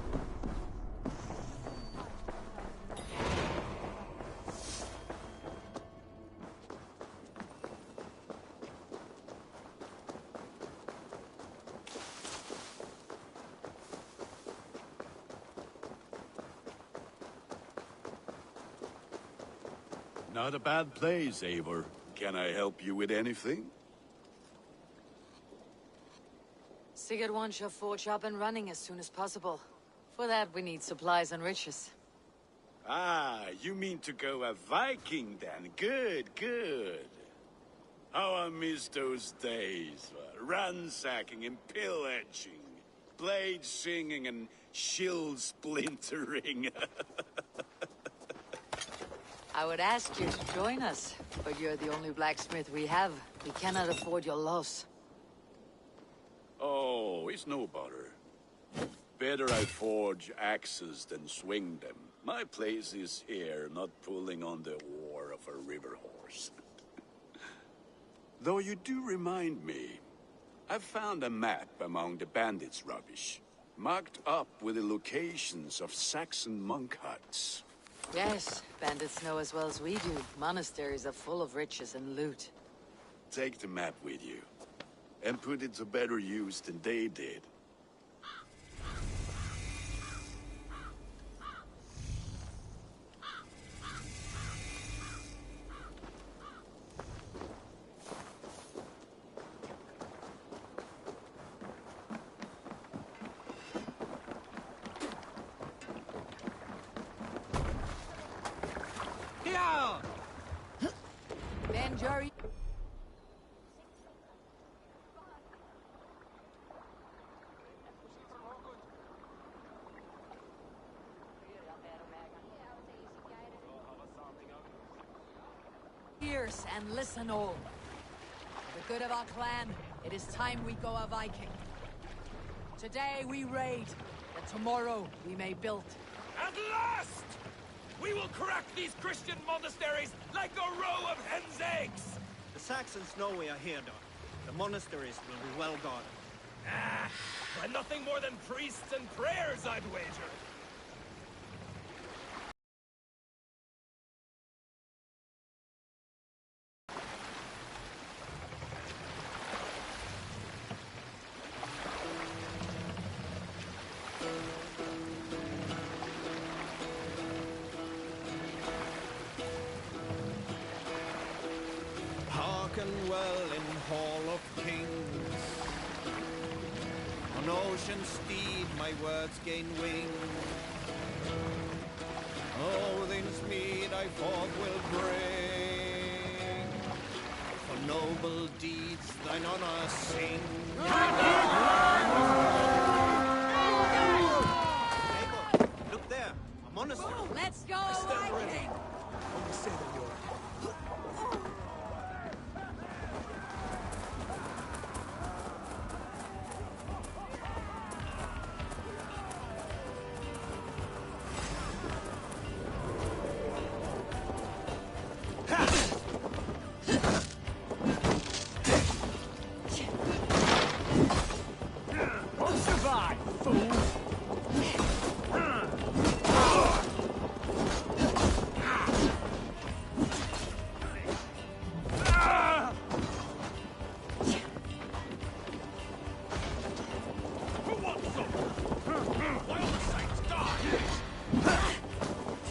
Not a bad place, Eivor. Can I help you with anything? Sigurd wants your forge up and running as soon as possible. For that, we need supplies and riches. Ah, you mean to go a Viking then? Good, good. How I miss those days. Ransacking and pillaging. Blade singing and shield splintering. I would ask you to join us, but you're the only blacksmith we have. We cannot afford your loss. Oh, it's no bother. Better I forge axes than swing them. My place is here, not pulling on the oar of a river horse. Though you do remind me, I found a map among the bandits' rubbish, marked up with the locations of Saxon monk huts. Yes, bandits know as well as we do. Monasteries are full of riches and loot. Take the map with you, and put it to better use than they did. ears and listen all. For the good of our clan, it is time we go a Viking. Today we raid, that tomorrow we may build. At last! We will crack these Christian monasteries like a row of hen's eggs! The Saxons know we are here, Doc. The monasteries will be well guarded. Ah, and nothing more than priests and prayers, I'd wager. Hearken well in Hall of Kings. On ocean steed my words gain wing. Odin's mead I forth will bring. For noble deeds thine honor sing. Neighbor, look there, a monastery. Let's go, Viking! Only say the word. Survive, fool!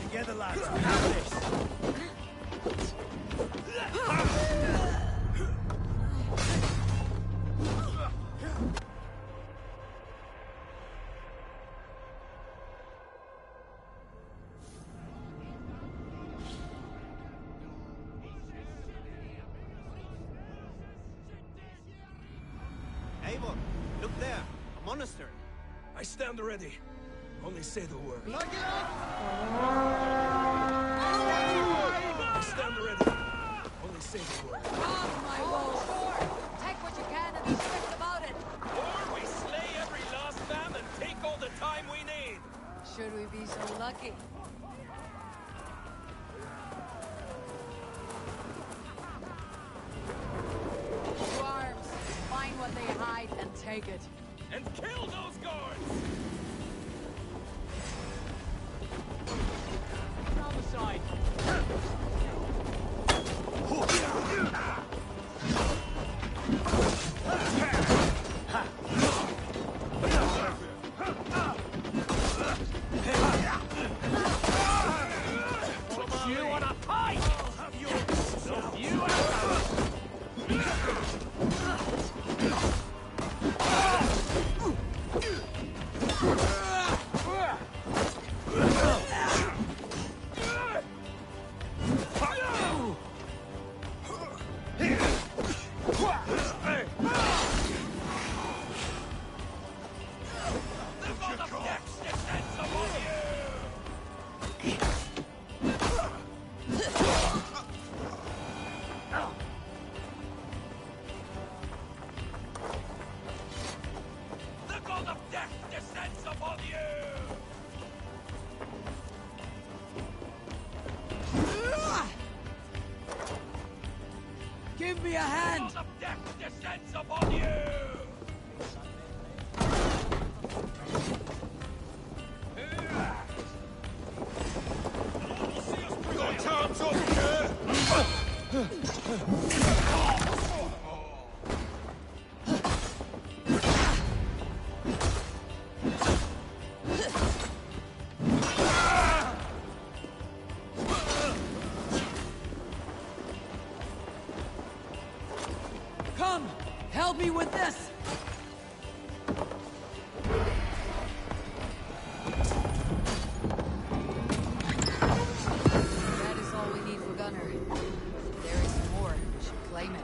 Together, lads, we have this! Eivor, look there, a monastery. I stand ready. Only say the word. I stand ready. Only say the word. Come, my wolves! Take what you can and be strict about it! Or we slay every last man and take all the time we need. Should we be so lucky? To arms! Find what they hide and take it. And kill those guards! Down the side. Put you on a pike! I'll have yours! So you Give me a hand! The death descends upon you! Got time's up, Come! Help me with this! That is all we need for Gunner. If there is more, we should claim it.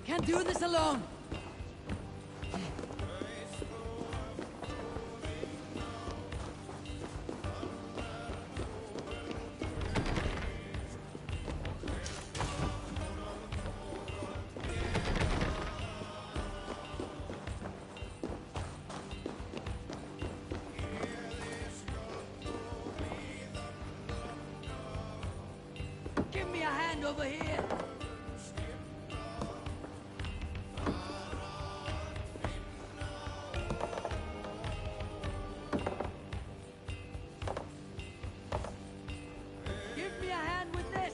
Can't do this alone. Give me a hand over here. Give me a hand with this.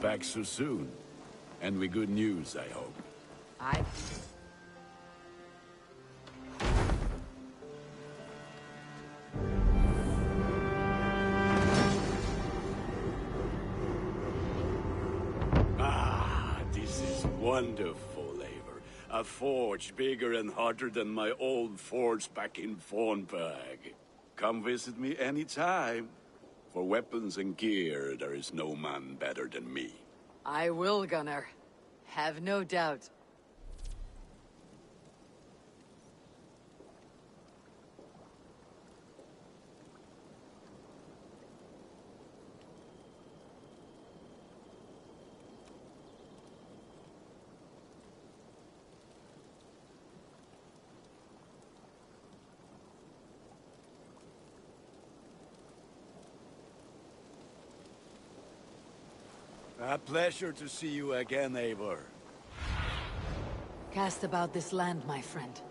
back so soon. And with good news, I hope. Aye. Ah, this is wonderful, Eivor. A forge bigger and hotter than my old forge back in Fornburg. Come visit me anytime. For weapons and gear, there is no man better than me. I will, Gunnar. Have no doubt. A pleasure to see you again, Eivor. Cast about this land, my friend.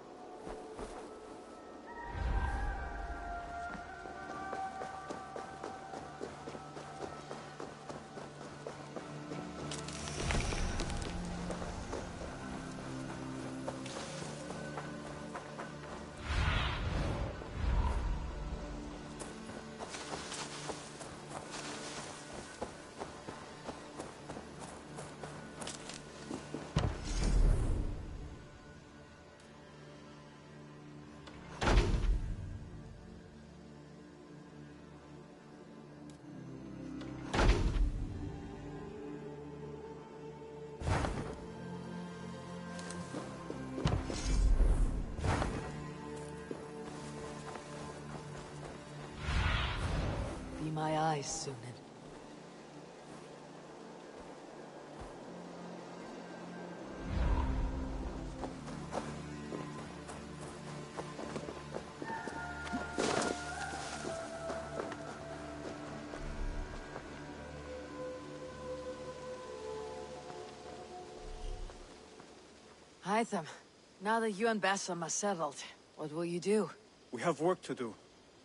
Be my eyes, Sunan. Hytham, now that you and Bassam are settled, what will you do? We have work to do,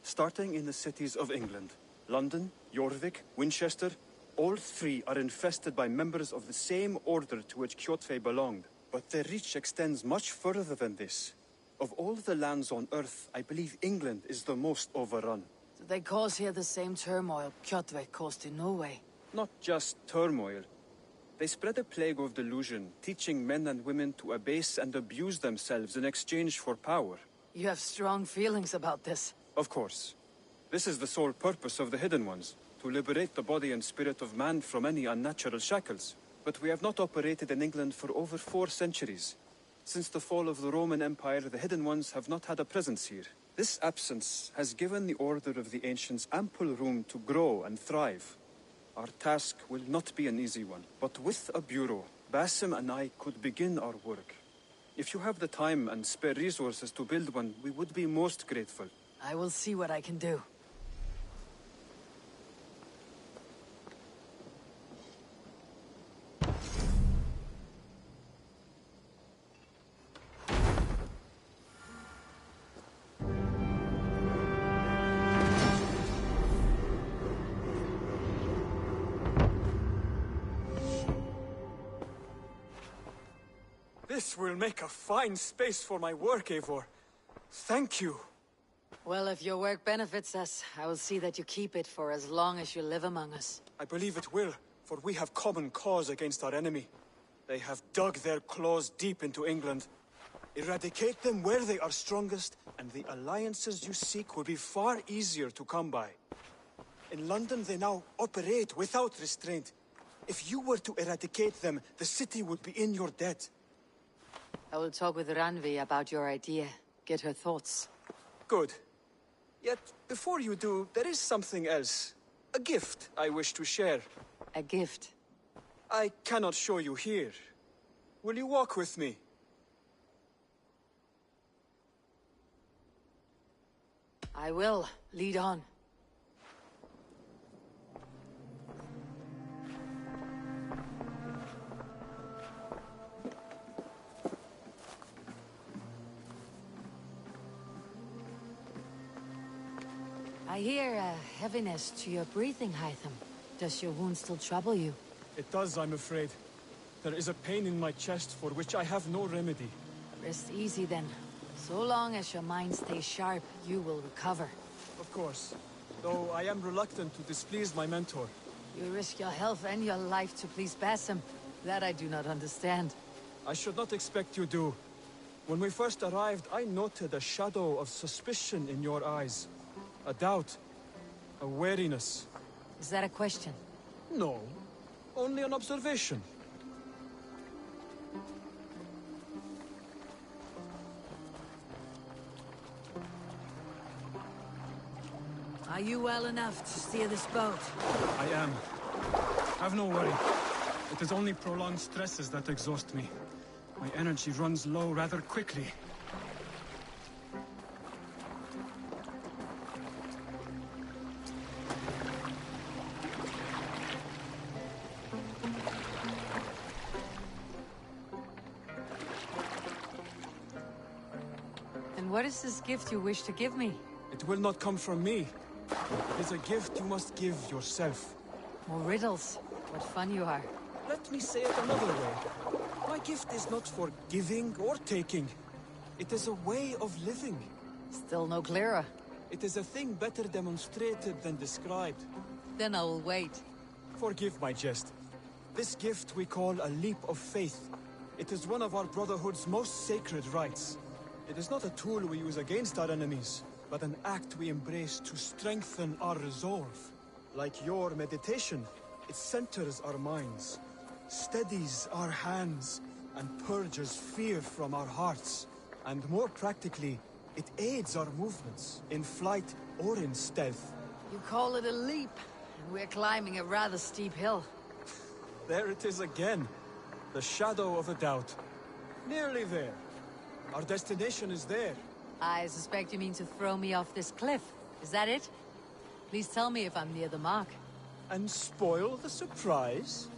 starting in the cities of England. London, Jorvik, Winchester, all three are infested by members of the same order to which Kjotve belonged. But their reach extends much further than this. Of all the lands on Earth, I believe England is the most overrun. Do they cause here the same turmoil Kjotve caused in Norway? Not just turmoil. They spread a plague of delusion, teaching men and women to abase and abuse themselves in exchange for power. You have strong feelings about this. Of course. This is the sole purpose of the Hidden Ones, to liberate the body and spirit of man from any unnatural shackles. But we have not operated in England for over 4 centuries. Since the fall of the Roman Empire, the Hidden Ones have not had a presence here. This absence has given the Order of the Ancients ample room to grow and thrive. Our task will not be an easy one, but with a bureau, Basim and I could begin our work. If you have the time and spare resources to build one, we would be most grateful. I will see what I can do. This will make a fine space for my work, Eivor. Thank you. Well, if your work benefits us, I will see that you keep it for as long as you live among us. I believe it will, for we have common cause against our enemy. They have dug their claws deep into England. Eradicate them where they are strongest, and the alliances you seek will be far easier to come by. In London, they now operate without restraint. If you were to eradicate them, the city would be in your debt. I will talk with Ranvi about your idea. Get her thoughts. Good. Yet, before you do, there is something else. A gift I wish to share. A gift? I cannot show you here. Will you walk with me? I will. Lead on. I hear a heaviness to your breathing, Hytham. Does your wound still trouble you? It does, I'm afraid. There is a pain in my chest for which I have no remedy. Rest easy then. So long as your mind stays sharp, you will recover. Of course. Though I am reluctant to displease my mentor. You risk your health and your life to please Basim. That I do not understand. I should not expect you do. When we first arrived, I noted a shadow of suspicion in your eyes. A doubt. A wariness. Is that a question? No. Only an observation. Are you well enough to steer this boat? I am. Have no worry. It is only prolonged stresses that exhaust me. My energy runs low rather quickly. And what is this gift you wish to give me? It will not come from me. It is a gift you must give yourself. More riddles. What fun you are. Let me say it another way. My gift is not for giving or taking. It is a way of living. Still no clearer. It is a thing better demonstrated than described. Then I will wait. Forgive my jest. This gift we call a leap of faith. It is one of our Brotherhood's most sacred rites. It is not a tool we use against our enemies, but an act we embrace to strengthen our resolve. Like your meditation, it centers our minds, steadies our hands, and purges fear from our hearts. And more practically, it aids our movements, in flight or in stealth. You call it a leap, and we're climbing a rather steep hill. There it is again. The shadow of a doubt. Nearly there. Our destination is there. I suspect you mean to throw me off this cliff. Is that it? Please tell me if I'm near the mark. And spoil the surprise?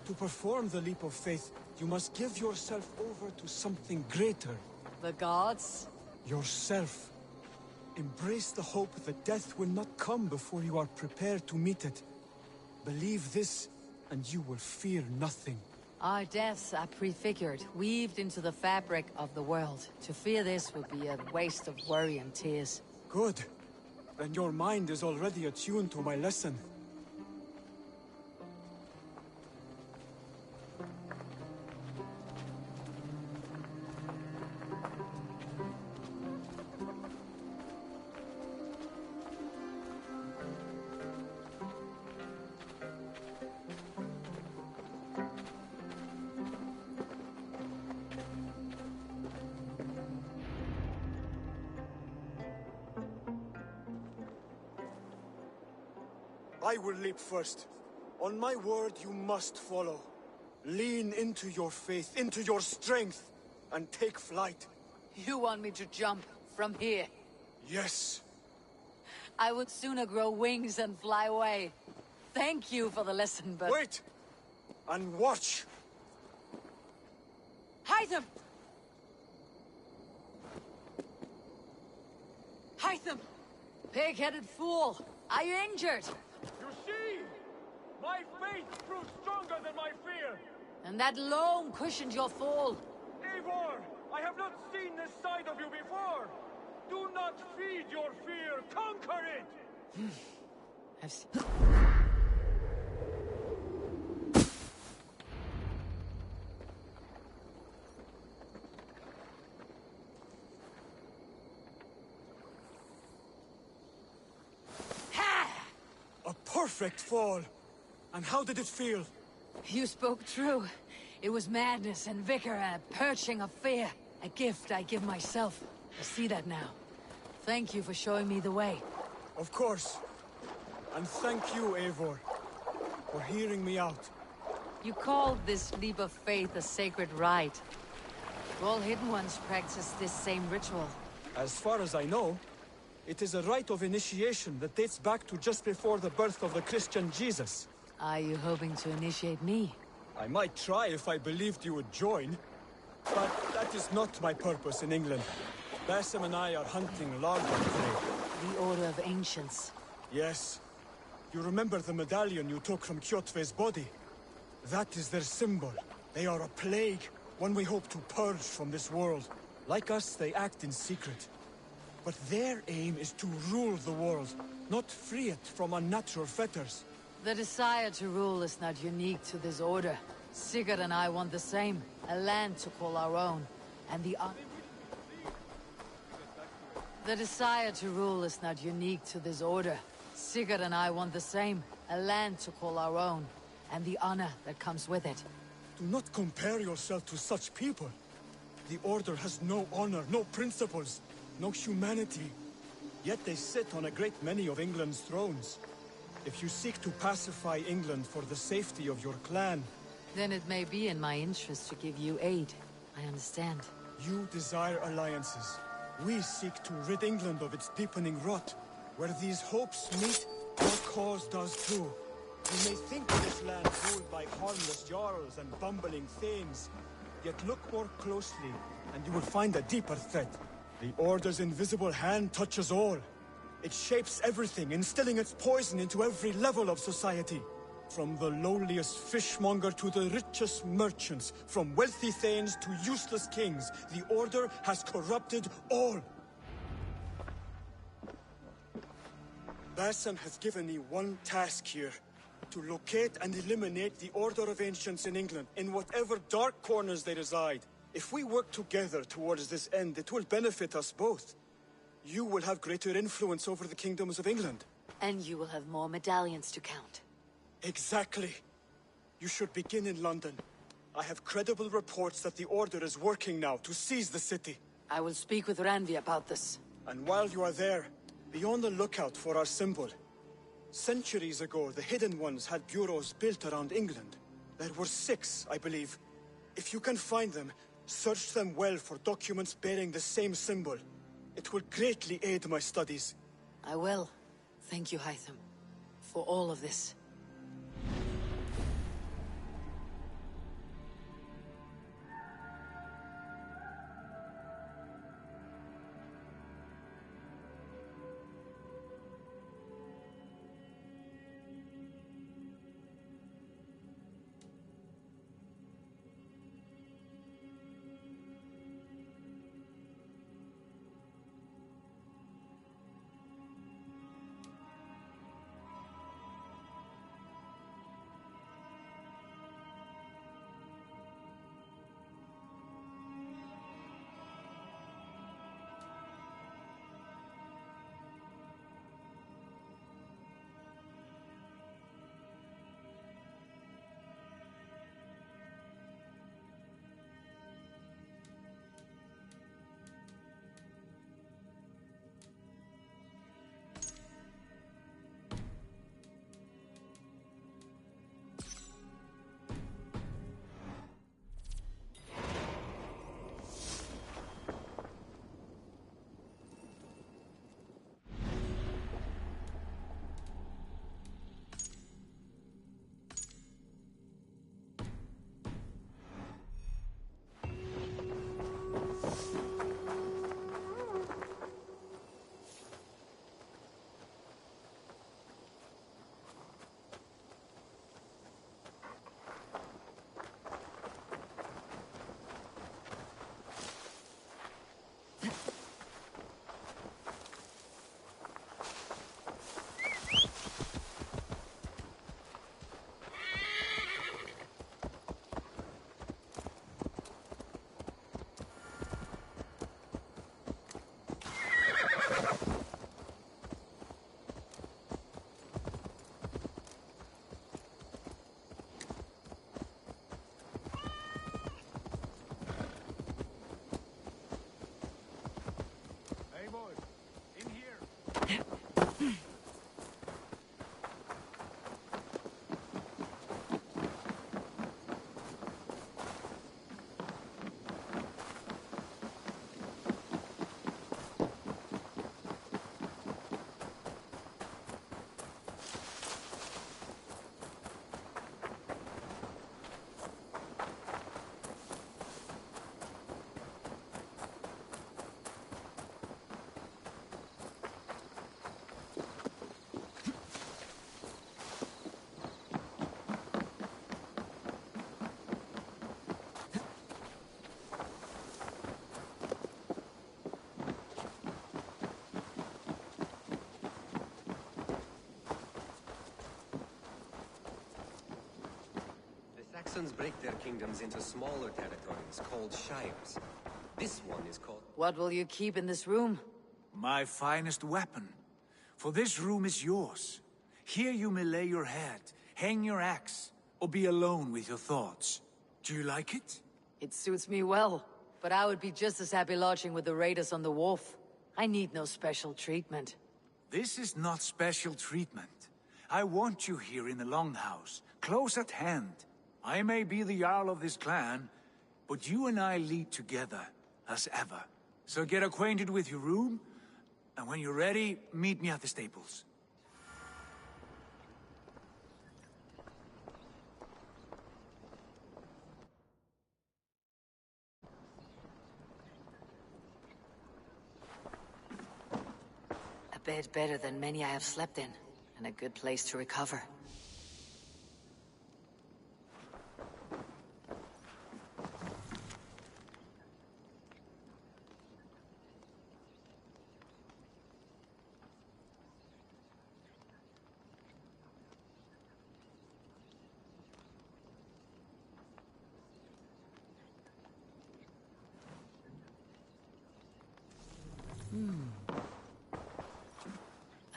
To perform the leap of faith, you must give yourself over to something greater. The gods? Yourself. Embrace the hope that death will not come before you are prepared to meet it. Believe this, and you will fear nothing. Our deaths are prefigured, weaved into the fabric of the world. To fear this would be a waste of worry and tears. Good. Then your mind is already attuned to my lesson. I will leap first. On my word, you must follow. Lean into your faith, into your strength, and take flight. You want me to jump from here? Yes. I would sooner grow wings and fly away. Thank you for the lesson, but... Wait! And watch! Hytham! Hytham! Pig-headed fool! Are you injured? You see? My faith proved stronger than my fear! And that loam cushioned your fall. Eivor! I have not seen this side of you before! Do not feed your fear! Conquer it! I've seen... A perfect fall! And how did it feel? You spoke true. It was madness and vigor and a purging of fear. A gift I give myself. I see that now. Thank you for showing me the way. Of course. And thank you, Eivor, for hearing me out. You called this leap of faith a sacred rite. All Hidden Ones practice this same ritual. As far as I know, it is a rite of initiation that dates back to just before the birth of the Christian Jesus. Are you hoping to initiate me? I might try if I believed you would join. But that is not my purpose in England. Basim and I are hunting larger prey. The Order of Ancients. Yes. You remember the medallion you took from Kjotve's body? That is their symbol. They are a plague, one we hope to purge from this world. Like us, they act in secret. But their aim is to rule the world, not free it from unnatural fetters. The desire to rule is not unique to this order. Sigurd and I want the same. A land to call our own. And the desire to rule is not unique to this order. Sigurd and I want the same. A land to call our own. And the honor that comes with it. Do not compare yourself to such people. The Order has no honor, no principles, no humanity. Yet they sit on a great many of England's thrones. If you seek to pacify England for the safety of your clan... Then it may be in my interest to give you aid. I understand. You desire alliances. We seek to rid England of its deepening rot. Where these hopes meet, our cause does too. You may think of this land ruled by harmless jarls and bumbling thanes. Yet look more closely, and you will find a deeper threat. The Order's invisible hand touches all. It shapes everything, instilling its poison into every level of society. From the lowliest fishmonger to the richest merchants, from wealthy thanes to useless kings, the Order has corrupted all. Basim has given me one task here. To locate and eliminate the Order of Ancients in England, in whatever dark corners they reside. If we work together towards this end, it will benefit us both. You will have greater influence over the kingdoms of England. And you will have more medallions to count. Exactly. You should begin in London. I have credible reports that the Order is working now to seize the city. I will speak with Randvi about this. And while you are there, be on the lookout for our symbol. Centuries ago, the Hidden Ones had bureaus built around England. There were 6, I believe. If you can find them, search them well for documents bearing the same symbol. It will greatly aid my studies. I will. Thank you, Hytham, for all of this. Saxons break their kingdoms into smaller territories called shires. This one is called... What will you keep in this room? My finest weapon. For this room is yours. Here you may lay your head, hang your axe, or be alone with your thoughts. Do you like it? It suits me well, but I would be just as happy lodging with the raiders on the wharf. I need no special treatment. This is not special treatment. I want you here in the Longhouse, close at hand. I may be the Jarl of this clan, but you and I lead together, as ever. So get acquainted with your room, and when you're ready, meet me at the stables. A bed better than many I have slept in, and a good place to recover.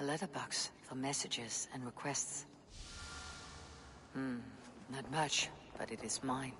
A letterbox for messages and requests. Not much, but it is mine.